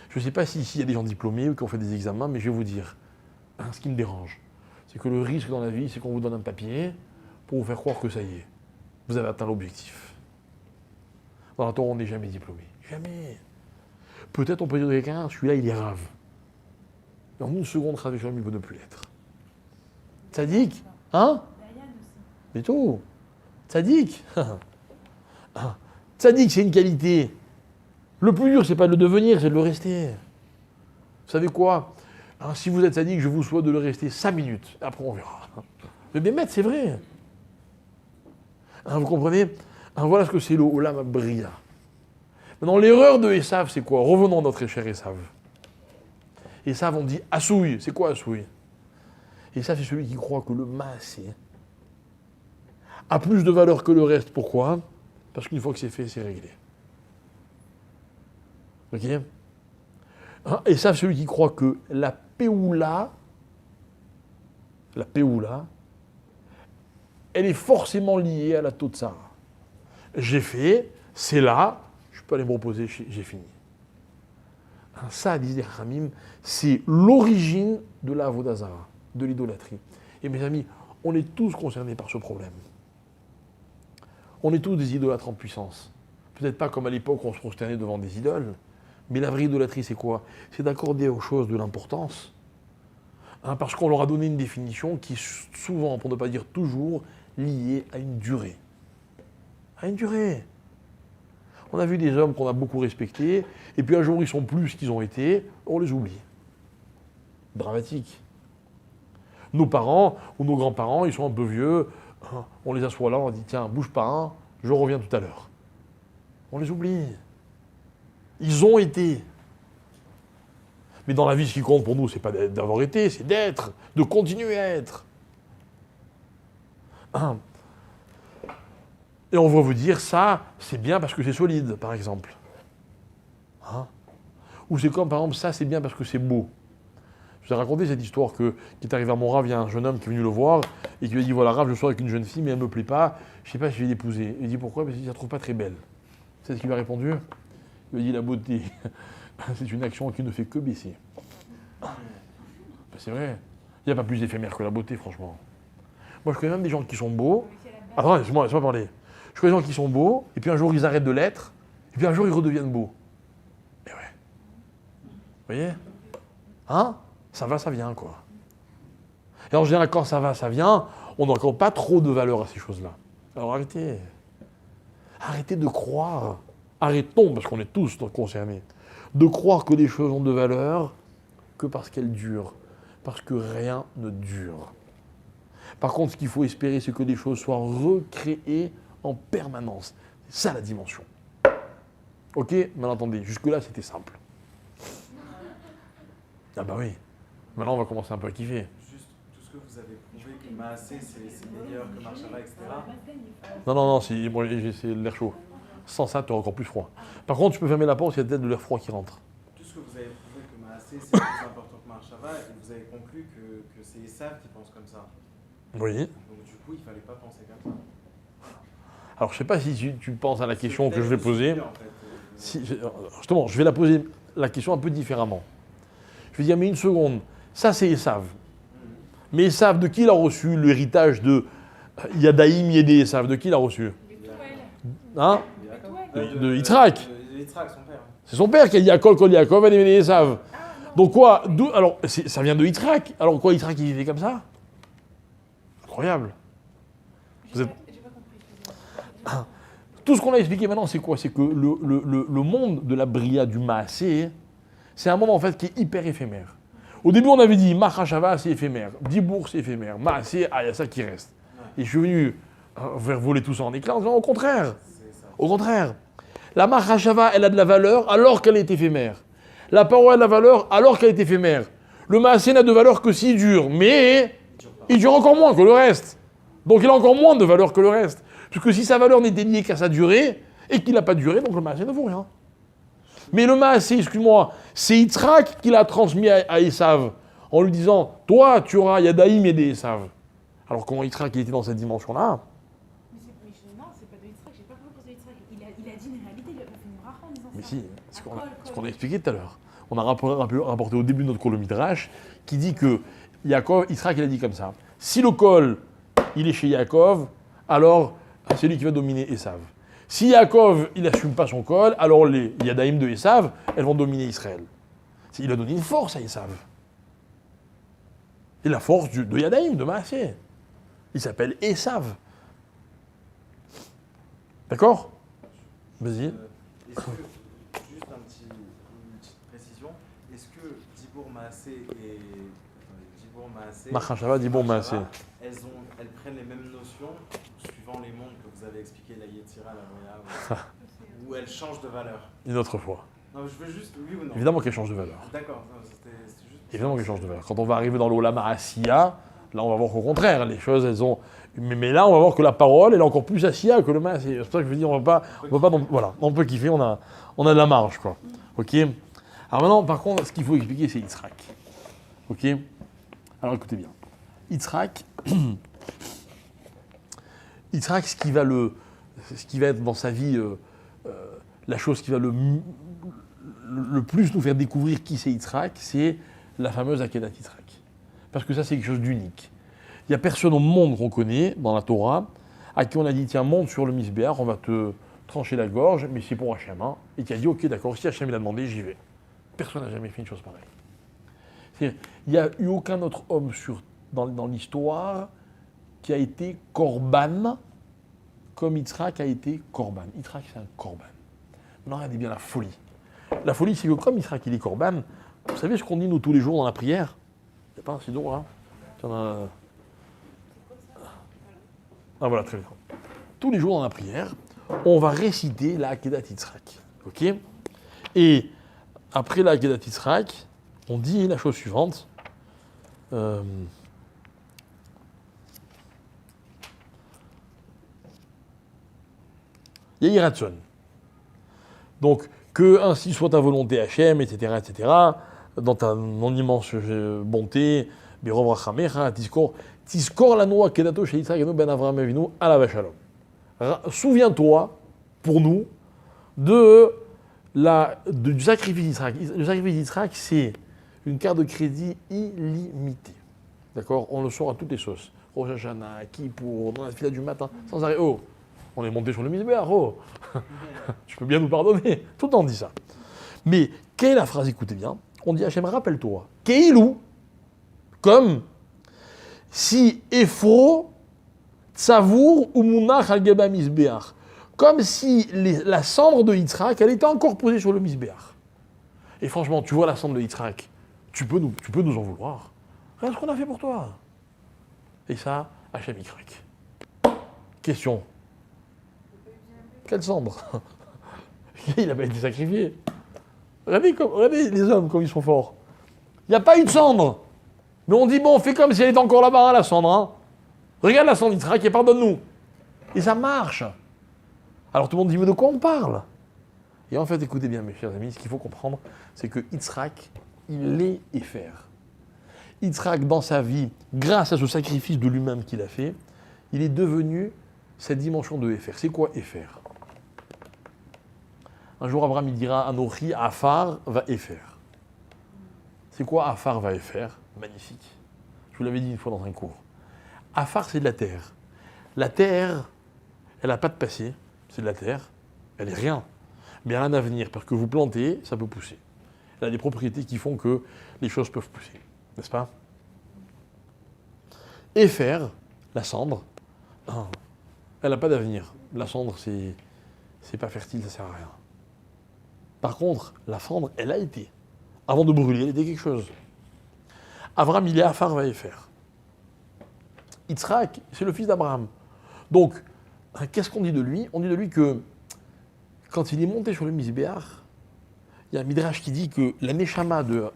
Je ne sais pas si ici, il y a des gens diplômés ou qui ont fait des examens, mais je vais vous dire, ce qui me dérange, c'est que le risque dans la vie, c'est qu'on vous donne un papier pour vous faire croire que ça y est, vous avez atteint l'objectif. Dans la Torah, on n'est jamais diplômé. Jamais. Peut-être on peut dire de quelqu'un, celui-là, il est rave. Mais en une seconde, rave, il ne peut ne plus l'être. Tzaddik, hein? Mais tout. Tzaddik. Tzaddik, c'est une qualité. Le plus dur, c'est pas de le devenir, c'est de le rester. Vous savez quoi? Si vous êtes tzaddik, je vous souhaite de le rester 5 minutes. Après, on verra. Mais bien mettre, c'est vrai. Vous comprenez? Voilà ce que c'est le Olam Bria. Maintenant, l'erreur de Esav, c'est quoi? Revenons à notre cher Esav. Esav, on dit Assouï. C'est quoi Assouï? Esav, c'est celui qui croit que le Maasé a plus de valeur que le reste. Pourquoi? Parce qu'une fois que c'est fait, c'est réglé. Ok? Esav, c'est celui qui croit que la Péoula, elle est forcément liée à la Totsara. J'ai fait, c'est là, je peux aller me reposer, j'ai fini. Ça, disait Ramim, c'est l'origine de la Avodah Zarah, de l'idolâtrie. Et mes amis, on est tous concernés par ce problème. On est tous des idolâtres en puissance. Peut-être pas comme à l'époque où on se prosternait devant des idoles, mais la vraie idolâtrie, c'est quoi? C'est d'accorder aux choses de l'importance. Parce qu'on leur a donné une définition qui est souvent, pour ne pas dire toujours, liée à une durée. À une durée. On a vu des hommes qu'on a beaucoup respectés, et puis un jour ils sont plus ce qu'ils ont été, on les oublie. Dramatique. Nos parents ou nos grands-parents, ils sont un peu vieux, on les assoit là, on dit tiens, bouge pas, hein, je reviens tout à l'heure. On les oublie. Ils ont été. Mais dans la vie, ce qui compte pour nous, c'est pas d'avoir été, c'est d'être, de continuer à être. Et on va vous dire, ça, c'est bien parce que c'est solide, par exemple. Ou c'est comme, par exemple, ça, c'est bien parce que c'est beau. Je vous ai raconté cette histoire qui est arrivée à mon Rav, il y a un jeune homme qui est venu le voir, et qui lui a dit, voilà, Rav, je sors avec une jeune fille, mais elle ne me plaît pas, je ne sais pas si je vais l'épouser. Il dit, pourquoi? Parce qu'il ne la trouve pas très belle. C'est ce qu'il lui a répondu. Il lui a dit, la beauté, c'est une action qui ne fait que baisser. C'est vrai. Il n'y a pas plus éphémère que la beauté, franchement. Moi, je connais même des gens qui sont beaux. Attends, laisse-moi parler. Je connais des gens qui sont beaux, et puis un jour, ils arrêtent de l'être, et puis un jour, ils redeviennent beaux. Et ouais. Vous voyez? Ça va, ça vient, quoi. Et en général, quand ça va, ça vient, on n'accorde pas trop de valeur à ces choses-là. Alors arrêtez. Arrêtez de croire. Arrêtons, parce qu'on est tous concernés, de croire que des choses ont de valeur que parce qu'elles durent. Parce que rien ne dure. Par contre, ce qu'il faut espérer, c'est que des choses soient recréées en permanence. C'est ça la dimension. Ok, mal entendu. Jusque-là, c'était simple. Ah bah oui. Maintenant, on va commencer un peu à kiffer. Juste tout ce que vous avez prouvé que Maasé, c'est meilleur que Marshava, etc. Non, c'est l'air chaud. Sans ça, tu auras encore plus froid. Par contre, tu peux fermer la porte, il y a peut-être de l'air froid qui rentre. Tout ce que vous avez prouvé que Maasé, c'est plus important que Marshava, et vous avez conclu que c'est Esav qui pense comme ça. Oui. Donc du coup, il ne fallait pas penser comme ça. Alors, je ne sais pas si tu penses à la question que je vais poser. En fait, Justement, je vais la poser la question un peu différemment. Je vais dire, mais une seconde, ça c'est Esav. Mais Esav, de qui il a reçu l'héritage de Yadaïm, Yédé Esav? De qui il a reçu? De Yitzhak. De Yitzhak, son père. C'est son père qui a dit Yaakov, Kol Yaakov, et Esav. Donc quoi? Alors, ça vient de Yitzhak. Alors quoi, Yitzhak, il vivait comme ça? Incroyable. J'ai pas compris. Tout ce qu'on a expliqué maintenant, c'est quoi? C'est que le monde de la Bria, du Maasé, c'est un monde en fait qui est hyper éphémère. Au début, on avait dit Machashava, c'est éphémère. Dibour, c'est éphémère. Maasé, il y a ça qui reste. Et je suis venu faire voler tout ça en éclats en disant au contraire. Au contraire. La Machashava, elle a de la valeur alors qu'elle est éphémère. La parole a de la valeur alors qu'elle est éphémère. Le Maasé n'a de valeur que s'il dure, mais il dure encore moins que le reste. Donc il a encore moins de valeur que le reste. Parce que si sa valeur n'était liée qu'à sa durée, et qu'il n'a pas duré, donc le Maasé ne vaut rien. Mais le Maasé, excuse-moi, c'est Yitzhak qui l'a transmis à Esav, en lui disant, toi, tu auras Yadaïm et des Esav. Alors comment Yitzhak il était dans cette dimension-là? Non, c'est pas de Yitzhak, j'ai pas proposé Yitzhak. Il a dit une réalité, il a fait une bracha en disant Mais ça. si, c'est ce qu'on a expliqué tout à l'heure. On a rapporté au début de notre Kol Midrash, qui dit que Yitzhak, il a dit comme ça. Si le Kol, il est chez Yaakov, alors c'est lui qui va dominer Esav. Si Yaakov, il n'assume pas son Kol, alors les Yadaïm de Esav, elles vont dominer Israël. Il a donné une force à Esav. Et la force de Yadaïm, de Maasé. Il s'appelle Esav. D'accord? Vas-y. Est-ce que, juste une petite précision, est-ce que Dibour Maasé et Dibour Maasé, Machashava, Dibour Maasé. elles prennent les mêmes notions suivant les mondes que vous avez expliqué, la Yetzira, la Moya, ou elles changent de valeur? Une autre fois. Non, je veux juste, oui ou non? Évidemment qu'elle change de valeur. D'accord, c'était juste... Évidemment qu'elle change de valeur. Quand on va arriver dans l'Olam Asiya, là on va voir qu'au contraire, les choses elles ont... Mais là on va voir que la parole elle est encore plus Asiya que le Maasé. C'est pour ça que je veux dire, on va pas voilà, on peut kiffer, on a de la marge, quoi. Ok. Alors maintenant, par contre, ce qu'il faut expliquer, c'est Yitzhak. Ok. Alors écoutez bien. Yitzhak, ce qui va être dans sa vie la chose qui va le plus nous faire découvrir qui c'est Yitzhak, c'est la fameuse Akedat Yitzhak. Parce que ça, c'est quelque chose d'unique. Il n'y a personne au monde qu'on connaît, dans la Torah, à qui on a dit, tiens, monte sur le Misbéach, on va te trancher la gorge, mais c'est pour Hachem. Hein, et qui a dit, ok, d'accord, si Hachem l'a demandé, j'y vais. Personne n'a jamais fait une chose pareille. C'est-à-dire, il n'y a eu aucun autre homme dans l'histoire qui a été Korban comme Yitzhak a été Korban. Yitzhak, c'est un Korban. Maintenant, regardez bien la folie. La folie, c'est que comme Yitzhak, il est Korban, vous savez ce qu'on dit, nous, tous les jours dans la prière? Il n'y a pas un sidon, là? Ah voilà, très bien. Tous les jours dans la prière, on va réciter la Akedat Yitzhak. Ok? Et après la Akedat Yitzhak, on dit la chose suivante. Yehi Ratson. Donc, que ainsi soit ta volonté Hachem, etc., etc., dans ta non immense bonté, Berov Rachamecha, Tiskor lanu Akedato chez Yitzhak ben Avraham Avinu alav shalom. Souviens-toi, pour nous, du sacrifice d'Yitzhak. Le sacrifice d'Yitzhak, c'est une carte de crédit illimitée. D'accord? On le sort à toutes les sauces. Rosh Hashanah, Kippour, dans la fila du matin, sans arrêt. Oh, on est monté sur le Misbéach, oh. Tu peux bien nous pardonner. Tout le temps on dit ça. Mais quelle est la phrase? Écoutez bien. On dit Hachem, rappelle-toi. Keilou, comme si Ephro, Tsavour ou Mounach al Geba Misbéach. Comme si la cendre de Yitzhak, elle était encore posée sur le Misbéach. Et franchement, tu vois la cendre de Yitzhak, tu peux nous en vouloir. Regarde ce qu'on a fait pour toi. Et ça, Hachem Yitzhak. Question. Quelle cendre? Il n'a pas été sacrifié. Regardez les hommes comme ils sont forts. Il n'y a pas eu de cendre. Mais on dit, bon, on fait comme si elle était encore là-bas, la cendre. Hein. Regarde la cendre d'Yitzhak et pardonne-nous. Et ça marche. Alors tout le monde dit, mais de quoi on parle? Et en fait, écoutez bien, mes chers amis, ce qu'il faut comprendre, c'est que Yitzhak, il est Épher. Yitzhak, dans sa vie, grâce à ce sacrifice de lui-même qu'il a fait, il est devenu cette dimension de Épher. C'est quoi Épher? Un jour, Abraham, il dira, Anochi, Afar, va Épher. C'est quoi Afar, va Épher? Magnifique. Je vous l'avais dit une fois dans un cours. Afar, c'est de la terre. La terre, elle n'a pas de passé, c'est de la terre. Elle n'est rien. Mais elle a un avenir, parce que vous plantez, ça peut pousser. Elle a des propriétés qui font que les choses peuvent pousser. N'est-ce pas? Épher, la cendre, elle n'a pas d'avenir. La cendre, c'est pas fertile, ça ne sert à rien. Par contre, la cendre, elle a été. Avant de brûler, elle était quelque chose. Abraham, il est Afar va Épher. Yitzhak, c'est le fils d'Abraham. Donc, qu'est-ce qu'on dit de lui? On dit de lui que quand il est monté sur le Misbéach, il y a un Midrash qui dit que la Neshama de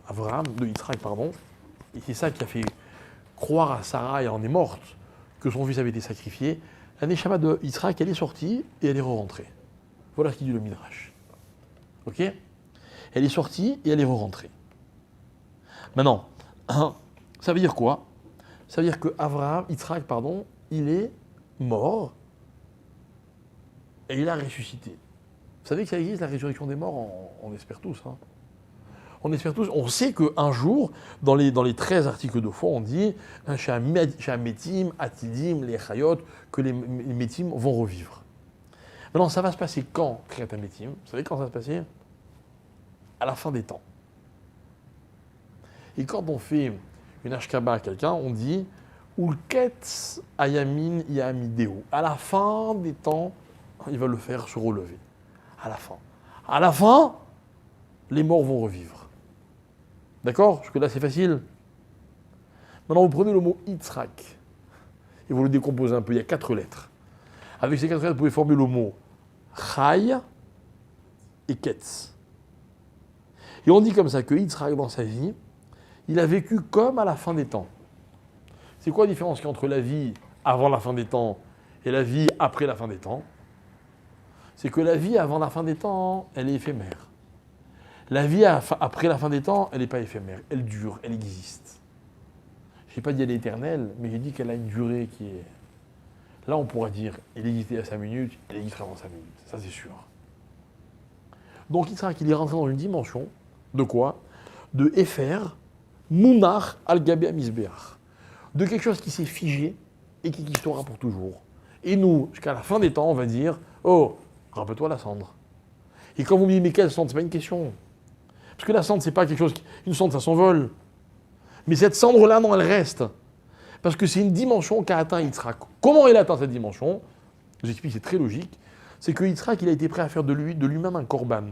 Yitzhak, et c'est ça qui a fait croire à Sarah, et elle en est morte, que son fils avait été sacrifié, la Neshama de Yitzhak, elle est sortie et elle est re-rentrée. Voilà ce qu'il dit le Midrash. Ok? Elle est sortie et elle est re-rentrée. Maintenant, ça veut dire quoi? Ça veut dire que Yitzhak, il est mort et il a ressuscité. Vous savez que ça existe, la résurrection des morts? On espère tous. Hein. On espère tous. On sait qu'un jour, dans les 13 articles de foi, on dit chez un Métim, Atidim, les Chayot, que les Métim vont revivre. Maintenant, ça va se passer quand, Kriyat HaMetim? Vous savez quand ça va se passer? À la fin des temps. Et quand on fait une Ashkaba à quelqu'un, on dit Ulketz Ayamin Yamideo. À la fin des temps, il va le faire se relever. À la fin. À la fin, les morts vont revivre. D'accord? Parce que là, c'est facile. Maintenant, vous prenez le mot Yitzhak et vous le décomposez un peu. Il y a 4 lettres. Avec ces 4 lettres, vous pouvez former le mot Chai et Ketz. Et on dit comme ça que Yitzhak, dans sa vie, il a vécu comme à la fin des temps. C'est quoi la différence entre la vie avant la fin des temps et la vie après la fin des temps? C'est que la vie avant la fin des temps, elle est éphémère. La vie après la fin des temps, elle n'est pas éphémère. Elle dure, elle existe. Je n'ai pas dit qu'elle est éternelle, mais j'ai dit qu'elle a une durée qui est... Là, on pourra dire, elle existait à 5 minutes, elle existera dans 5 minutes. Ça, c'est sûr. Donc Yitzhak, il est rentré dans une dimension de quoi? De Efer, Mounar, Al-Gabé Misbeach. De quelque chose qui s'est figé et qui existera pour toujours. Et nous, jusqu'à la fin des temps, on va dire, oh, rappelle-toi la cendre. Et quand vous me dites, mais quelle cendre? C'est pas une question. Parce que la cendre, c'est pas quelque chose, une cendre, ça s'envole. Mais cette cendre-là, non, elle reste. Parce que c'est une dimension qu'a atteint Yitzhak. Comment il a atteint cette dimension? J'explique, c'est très logique. C'est que Yitzhak, il a été prêt à faire de lui-même un korban.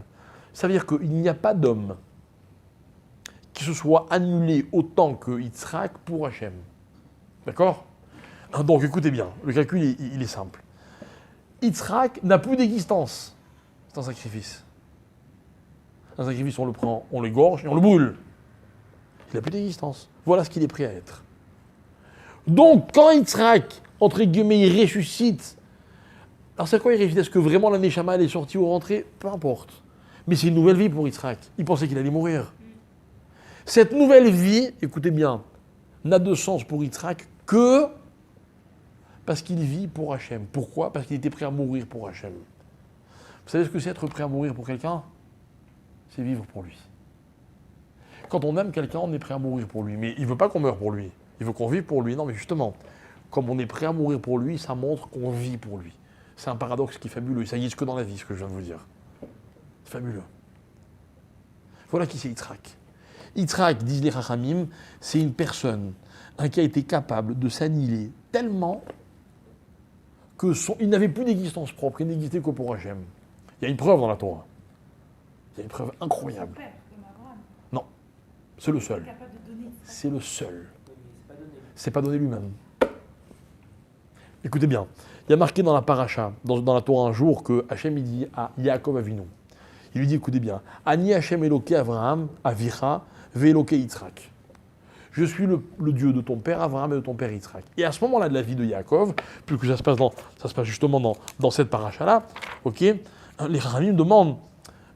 Ça veut dire qu'il n'y a pas d'homme qui se soit annulé autant que Yitzhak pour Hachem. D'accord? Donc écoutez bien, le calcul il est simple. Yitzhak n'a plus d'existence. C'est un sacrifice. Un sacrifice, on le prend, on l'égorge et on le brûle. Il n'a plus d'existence. Voilà ce qu'il est prêt à être. Donc quand Yitzhak, entre guillemets, il ressuscite, alors c'est quoi il ressuscite? Est-ce que vraiment la Neshama elle est sortie ou rentrée? Peu importe. Mais c'est une nouvelle vie pour Yitzhak. Il pensait qu'il allait mourir. Cette nouvelle vie, écoutez bien, n'a de sens pour Yitzhak que parce qu'il vit pour Hachem. Pourquoi? Parce qu'il était prêt à mourir pour Hachem. Vous savez ce que c'est être prêt à mourir pour quelqu'un? C'est vivre pour lui. Quand on aime quelqu'un, on est prêt à mourir pour lui. Mais il ne veut pas qu'on meure pour lui. Il veut qu'on vive pour lui. Non, mais justement, comme on est prêt à mourir pour lui, ça montre qu'on vit pour lui. C'est un paradoxe qui est fabuleux. Ça n'existe que dans la vie, ce que je viens de vous dire. C'est fabuleux. Voilà qui c'est Yitzhak. Yitzhak, disent les Chachamim, c'est une personne qui a été capable de s'annihiler tellement qu'il n'avait plus d'existence propre, il n'existait que pour Hachem. Il y a une preuve dans la Torah. Il y a une preuve incroyable. Son père, comme Abraham, Non, c'est le seul. capable de donner. C'est le seul. Oui, mais c'est pas donné. C'est pas donné lui-même. Écoutez bien, il y a marqué dans la paracha, dans la Torah un jour, que Hachem il dit à Yaakov Avinu, il lui dit, écoutez bien, Ani Hachem Eloké Avraham, Avicha, Veloké Yitzhak. Je suis le Dieu de ton père Avraham et de ton père Yitzhak. Et à ce moment-là de la vie de Yaakov, puisque ça se passe justement dans cette paracha-là, ok, les Chachamim demandent,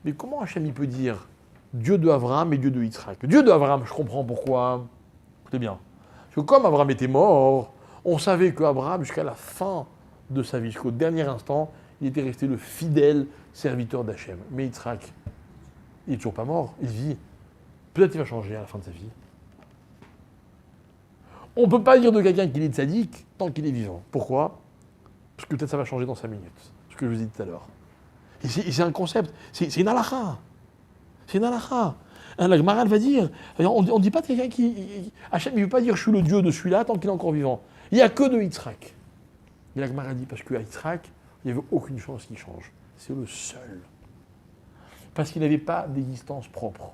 mais comment Hachem il peut dire Dieu de Avraham et Dieu de Yitzhak? Dieu de Avraham, je comprends pourquoi. Écoutez bien. Parce que comme Avraham était mort, on savait qu'Abraham, jusqu'à la fin de sa vie, jusqu'au dernier instant, il était resté le fidèle serviteur d'Hachem. Mais Yitzhak, il n'est toujours pas mort, il vit. Peut-être qu'il va changer à la fin de sa vie. On ne peut pas dire de quelqu'un qu'il est tzaddik tant qu'il est vivant. Pourquoi? Parce que peut-être ça va changer dans 5 minutes. Ce que je vous ai dit tout à l'heure. Et c'est un concept, c'est une halakha. C'est une halakha. La Gemara elle va dire, on ne dit pas de quelqu'un qui... Hachem ne veut pas dire je suis le Dieu de celui-là tant qu'il est encore vivant. Il n'y a que de Yitzhak. Et la Gemara dit parce qu'à Yitzhak, il n'y avait aucune chance qu'il change. C'est le seul. Parce qu'il n'avait pas d'existence propre.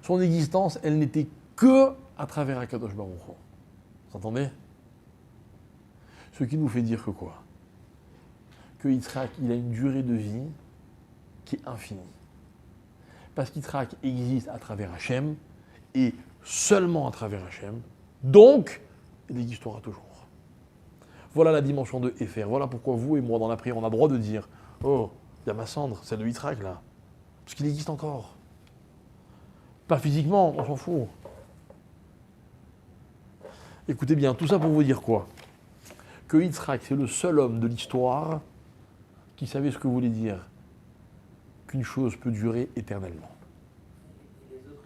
Son existence, elle n'était que à travers Akadosh Baruch Hu. Vous entendez? Ce qui nous fait dire que quoi? Que Yitzhak, il a une durée de vie qui est infinie. Parce qu'Yitzhak existe à travers Hachem, et seulement à travers Hachem, donc il existera toujours. Voilà la dimension de Efer. Voilà pourquoi vous et moi, dans la prière, on a le droit de dire « Oh, il y a ma cendre, celle de Yitzhak là. » Parce qu'il existe encore. Pas physiquement, on s'en fout. Écoutez bien, tout ça pour vous dire quoi? Que Yitzhak, c'est le seul homme de l'histoire qui savait ce que voulait dire qu'une chose peut durer éternellement. Et les autres,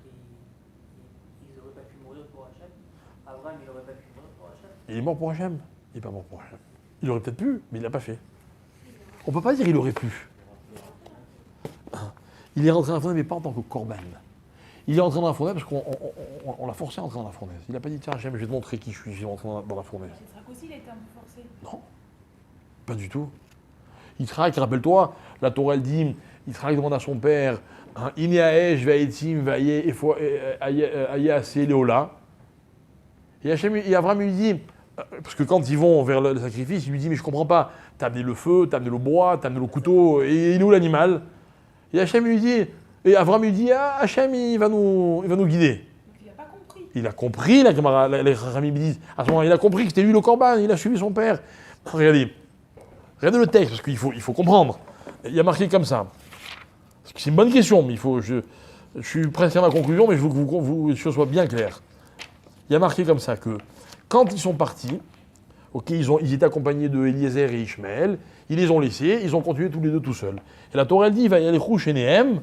ils n'auraient pas pu mourir pour Hachem. Abraham, il n'aurait pas pu mourir pour Hachem. Il est mort pour Hachem? Il n'est pas mort pour Hachem. Il aurait peut-être pu, mais il ne l'a pas fait. On ne peut pas dire il aurait pu. Il est rentré dans la fournaise, mais pas en tant que korban. Il est rentré dans la fournaise parce qu'on l'a forcé à entrer dans la fournaise. Il n'a pas dit tiens Hachem, je vais te montrer qui je suis rentré dans la fournaise. Yitzhak aussi, il a été un peu forcé. Non, pas du tout. Yitzhak, rappelle-toi, la Torah elle dit, Yitzhak demande à son père, Inéaesh, Vaetim, Vaye, Ase, Léola. Et Abraham lui dit, parce que quand ils vont vers le sacrifice, il lui dit, mais je comprends pas, t'as amené le feu, t'as amené le bois, t'as amené le couteau, et il est où l'animal? Et Hachem lui dit, et Abraham lui dit, ah, Hachem, il va nous guider. Donc il n'a pas compris. Il a compris, les Ramim disent, à ce moment-là, il a compris que c'était lui le korban, il a suivi son père. Regardez le texte, parce qu'il faut comprendre. Il y a marqué comme ça. C'est une bonne question, mais je suis presque à ma conclusion, mais je veux que ce soit bien clair. Il y a marqué comme ça que quand ils sont partis, Ok, ils étaient accompagnés de Eliezer et Ishmaël. Ils les ont laissés, ils ont continué tous les deux tout seuls. Et la Torah elle dit, il va y aller Rouch et Nehem,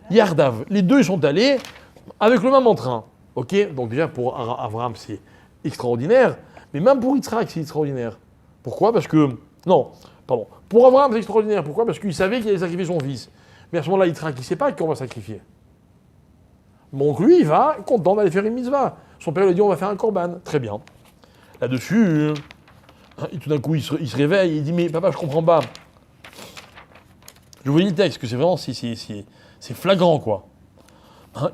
Yardav. Les deux ils sont allés avec le même entrain. Ok, donc déjà pour Abraham c'est extraordinaire, mais même pour Yitzhak c'est extraordinaire. Pourquoi? Parce que non, pardon. Pour Abraham c'est extraordinaire. Pourquoi? Parce qu'il savait qu'il allait sacrifier son fils. Mais à ce moment-là, Yitzhak il ne sait pas qu'on va sacrifier. Donc lui il va content d'aller faire une mitzvah. Son père lui dit on va faire un korban. Très bien. Là-dessus, et tout d'un coup, il se réveille et il dit « Mais papa, je comprends pas. » Je vous lis le texte, que c'est vraiment, c'est flagrant, quoi.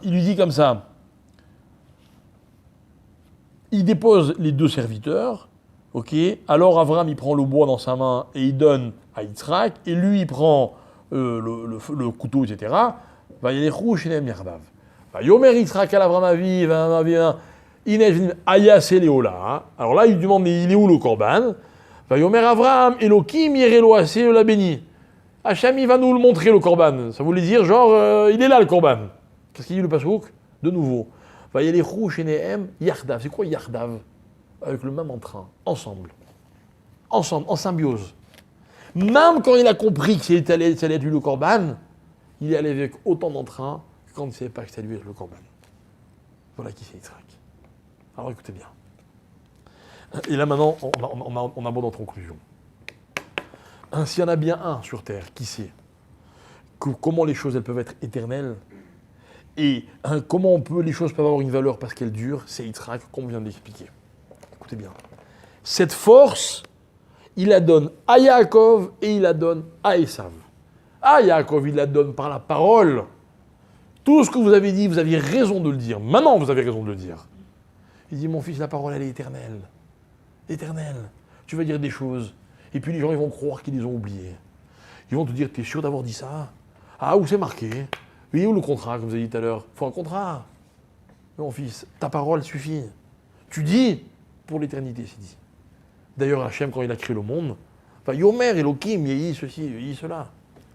Il lui dit comme ça. Il dépose les deux serviteurs, ok. Alors Abraham, il prend le bois dans sa main et il donne à Yitzhak, et lui, il prend le couteau, etc. Va y aller rouge et Yardav. Va yomer Yitzhak à l'Abraham aviv, Aya Léola. Alors là, il lui demande, mais il est où le korban? Yomer Avram, Elohim, Yerelo Aseh, l'a béni. Hachem, il va nous le montrer, le korban. Ça voulait dire, genre, il est là, le korban. Qu'est-ce qu'il dit, le pasouk? De nouveau. Vayelechu Shenehem, Yardav. C'est quoi Yardav? Avec le même entrain, ensemble. Ensemble, en symbiose. Même quand il a compris que ça allait être lui le korban, il est allé avec autant d'entrain que quand il ne savait pas que c'était lui le korban. Voilà qui c'est Yitzhak. Alors écoutez bien. Et là maintenant, on aborde en conclusion. S'il y en a bien un sur Terre qui sait comment les choses elles peuvent être éternelles et comment les choses peuvent avoir une valeur parce qu'elles durent, c'est Yitzhak, comme on vient d'expliquer. Écoutez bien. Cette force, il la donne à Yaakov et il la donne à Esav. À Yaakov, il la donne par la parole. Tout ce que vous avez dit, vous aviez raison de le dire. Maintenant, vous avez raison de le dire. Il dit, mon fils, la parole, elle est éternelle. Éternelle. Tu vas dire des choses, et puis les gens, ils vont croire qu'ils les ont oubliées. Ils vont te dire, t'es sûr d'avoir dit ça? Ah, où c'est marqué? Oui, où le contrat, comme vous avez dit tout à l'heure? Il faut un contrat. Mais mon fils, ta parole suffit. Tu dis, pour l'éternité, c'est dit. D'ailleurs, Hachem, quand il a créé le monde, Yomer, Elohim, Yehi, ceci, Yehi, cela.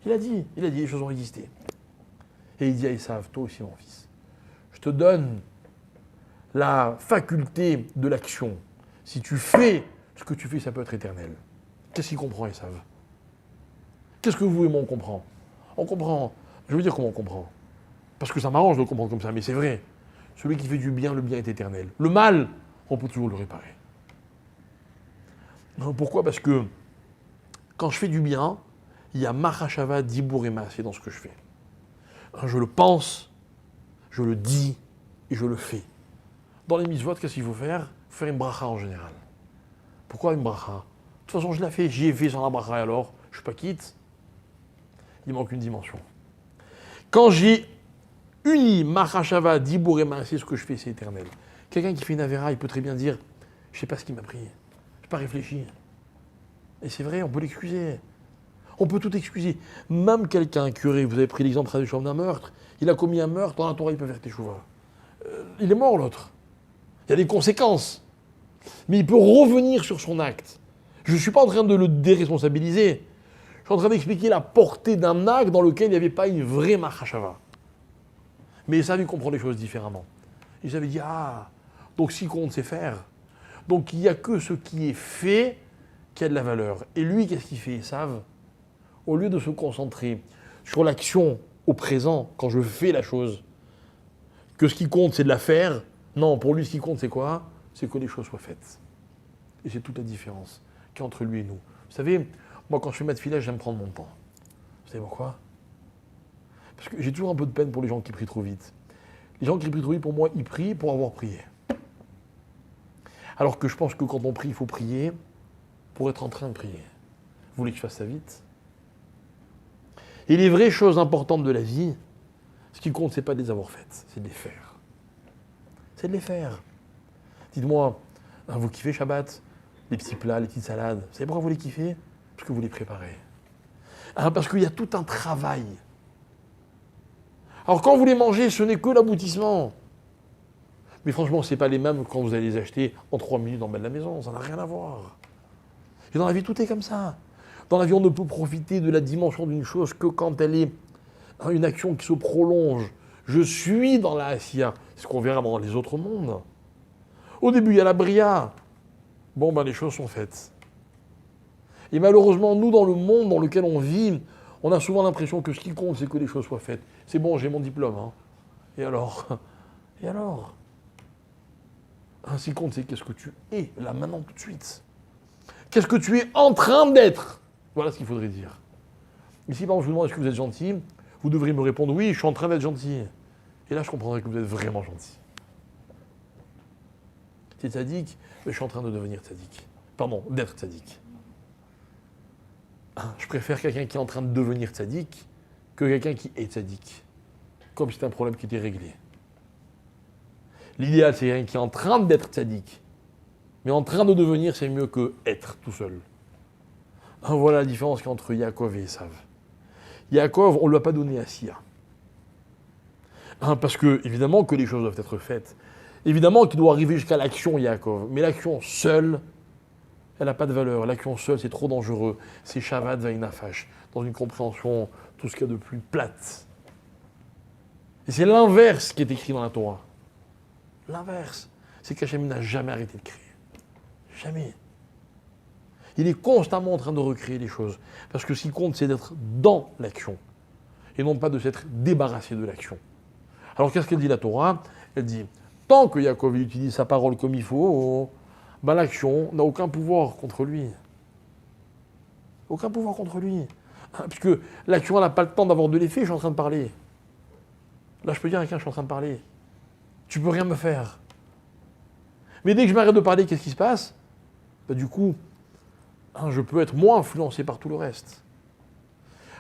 Il a dit, les choses ont existé. Et il dit à Esav, toi aussi, mon fils, je te donne la faculté de l'action. Si tu fais ce que tu fais, ça peut être éternel. Qu'est-ce qu'il comprend, Esav? Qu'est-ce que vous et moi, on comprend? On comprend. Je veux dire comment on comprend. Parce que ça m'arrange de le comprendre comme ça, mais c'est vrai. Celui qui fait du bien, le bien est éternel. Le mal, on peut toujours le réparer. Non, pourquoi? Parce que quand je fais du bien, il y a Mahashava, Dibour et Maasé dans ce que je fais. Je le pense, je le dis et je le fais. Dans les mitzvot, qu'est-ce qu'il faut faire? Il faut faire une bracha en général. Pourquoi une bracha? De toute façon, je l'ai fait, j'y ai fait sans la bracha, alors je ne suis pas quitte. Il manque une dimension. Quand j'ai uni Mahashava, Dibour et Maasé, ce que je fais, c'est éternel. Quelqu'un qui fait une avéra, il peut très bien dire, je ne sais pas ce qui m'a pris, je n'ai pas réfléchi. Et c'est vrai, on peut l'excuser. On peut tout excuser. Même quelqu'un qui aurait, vous avez pris l'exemple d'un meurtre, il a commis un meurtre, dans la Torah, il peut faire teshuva. Il est mort, l'autre. Il y a des conséquences. Mais il peut revenir sur son acte. Je ne suis pas en train de le déresponsabiliser. Je suis en train d'expliquer la portée d'un acte dans lequel il n'y avait pas une vraie Mahashava. Mais ça lui comprend les choses différemment. Il s'avait dit, donc ce qui compte, c'est faire. Donc il n'y a que ce qui est fait qui a de la valeur. Et lui, qu'est-ce qu'il fait? Ils savent. Au lieu de se concentrer sur l'action au présent, quand je fais la chose, que ce qui compte, c'est de la faire, non, pour lui, ce qui compte, c'est quoi? C'est que les choses soient faites. Et c'est toute la différence qu'il y a entre lui et nous. Vous savez, moi, quand je fais ma tefila, j'aime prendre mon temps. Vous savez pourquoi? Parce que j'ai toujours un peu de peine pour les gens qui prient trop vite. Les gens qui prient trop vite, pour moi, ils prient pour avoir prié. Alors que je pense que quand on prie, il faut prier pour être en train de prier. Vous voulez que je fasse ça vite? Et les vraies choses importantes de la vie, ce qui compte, ce n'est pas de les avoir faites, c'est de les faire. C'est de les faire. Dites-moi, vous kiffez Shabbat? Les petits plats, les petites salades, vous savez pourquoi vous les kiffez? Parce que vous les préparez. Parce qu'il y a tout un travail. Alors quand vous les mangez, ce n'est que l'aboutissement. Mais franchement, ce n'est pas les mêmes quand vous allez les acheter en 3 minutes en bas de la maison, ça n'a rien à voir. Et dans la vie, tout est comme ça. Dans la vie, on ne peut profiter de la dimension d'une chose que quand elle est une action qui se prolonge. Je suis dans la Asiya. C'est ce qu'on verra dans les autres mondes. Au début, il y a la Bria. bon, ben les choses sont faites. Et malheureusement, nous, dans le monde dans lequel on vit, on a souvent l'impression que ce qui compte, c'est que les choses soient faites. C'est bon, j'ai mon diplôme. Hein. Et alors? Et alors? Ce qui compte, c'est qu'est-ce que tu es, là, maintenant, tout de suite. Qu'est-ce que tu es en train d'être? Voilà ce qu'il faudrait dire. Ici, par exemple, je vous demande, est-ce que vous êtes gentil? Vous devriez me répondre, oui, je suis en train d'être gentil. Et là, je comprendrai que vous êtes vraiment gentil. C'est tzaddik, mais je suis en train de devenir tzaddik. Pardon, d'être tzaddik. Je préfère quelqu'un qui est en train de devenir tzaddik que quelqu'un qui est tzaddik. Comme si c'était un problème qui était réglé. L'idéal, c'est quelqu'un qui est en train d'être tzaddik. Mais en train de devenir, c'est mieux que être tout seul. Voilà la différence qu'il y a entre Yaakov et Esav. Yaakov, on ne lui a pas donné à Sia. Parce que, évidemment, que les choses doivent être faites. Évidemment qu'il doit arriver jusqu'à l'action, Yaakov. Mais l'action seule, elle n'a pas de valeur. L'action seule, c'est trop dangereux. C'est Shavad Vainafash, dans une compréhension, tout ce qu'il y a de plus plate. Et c'est l'inverse qui est écrit dans la Torah. L'inverse. C'est qu'Hachem n'a jamais arrêté de créer. Jamais. Il est constamment en train de recréer les choses. Parce que ce qui compte, c'est d'être dans l'action. Et non pas de s'être débarrassé de l'action. Alors qu'est-ce qu'elle dit la Torah? Elle dit, tant que Yaakov utilise sa parole comme il faut, ben l'action n'a aucun pouvoir contre lui. Aucun pouvoir contre lui. Puisque l'action n'a pas le temps d'avoir de l'effet, je suis en train de parler. Là, je peux dire à quelqu'un, je suis en train de parler. Tu peux rien me faire. Mais dès que je m'arrête de parler, qu'est-ce qui se passe? Ben, du coup, je peux être moins influencé par tout le reste.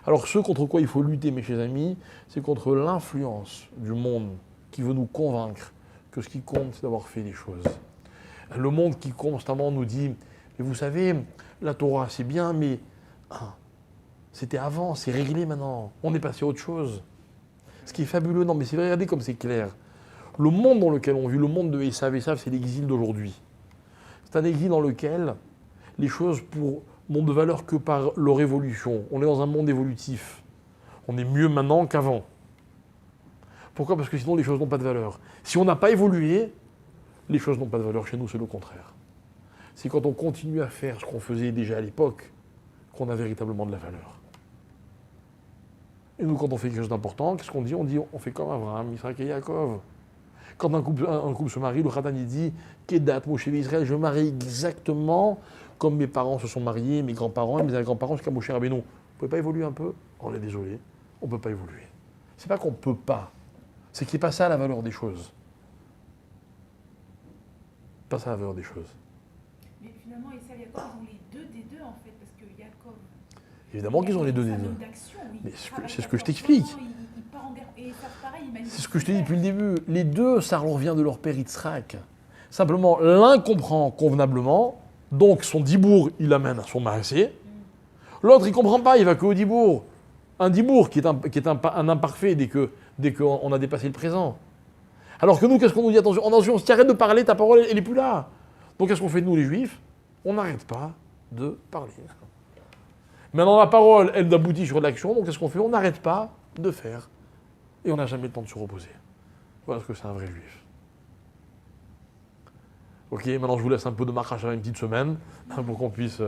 Alors ce contre quoi il faut lutter, mes chers amis, c'est contre l'influence du monde qui veut nous convaincre que ce qui compte, c'est d'avoir fait les choses. Le monde qui constamment nous dit, mais vous savez, la Torah c'est bien, mais c'était avant, c'est réglé maintenant, on est passé à autre chose. Ce qui est fabuleux, non mais c'est vrai, regardez comme c'est clair. Le monde dans lequel on vit, le monde de Esav, c'est l'exil d'aujourd'hui. C'est un exil dans lequel les choses n'ont de valeur que par leur évolution. On est dans un monde évolutif. On est mieux maintenant qu'avant. Pourquoi? Parce que sinon les choses n'ont pas de valeur. Si on n'a pas évolué, les choses n'ont pas de valeur. Chez nous, c'est le contraire. C'est quand on continue à faire ce qu'on faisait déjà à l'époque qu'on a véritablement de la valeur. Et nous, quand on fait quelque chose d'important, qu'est-ce qu'on dit? On fait comme Abraham, Israël et Yaakov. Quand un couple se marie, le Khatan il dit Kedat, Moshe et Israël, je marie exactement comme mes parents se sont mariés, mes grands-parents et mes grands-parents jusqu'à Moshe Rabbeinu. Vous ne pouvez pas évoluer un peu? On est désolé, on ne peut pas évoluer. C'est pas qu'on ne peut pas, c'est qu'il n'est pas ça la valeur des choses. Pas ça la valeur des choses. Mais finalement, Esav et Yaakov, ils ont les deux des deux en fait, parce que Yaakov. Évidemment qu'ils ont les deux des deux. Mais c'est ce que je t'explique. C'est ce que je te dis depuis le début. Les deux, ça leur vient de leur père Yitzhak. Simplement, l'un comprend convenablement, donc son dibour, il amène à son maasé. L'autre, il ne comprend pas, il va qu'au dibour. Un dibour qui est un imparfait dès qu'on a dépassé le présent. Alors que nous, qu'est-ce qu'on nous dit? Attention, si tu arrêtes de parler, ta parole, elle n'est plus là. Donc qu'est-ce qu'on fait de nous, les Juifs? On n'arrête pas de parler. Maintenant, la parole, elle aboutit sur l'action, donc qu'est-ce qu'on fait? On n'arrête pas de faire. Et on n'a jamais le temps de se reposer. Voilà ce que c'est un vrai Juif. Ok, maintenant je vous laisse un peu de marquage à une petite semaine pour qu'on puisse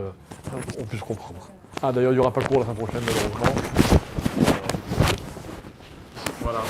comprendre. D'ailleurs, il n'y aura pas cours la semaine prochaine, malheureusement. Voilà.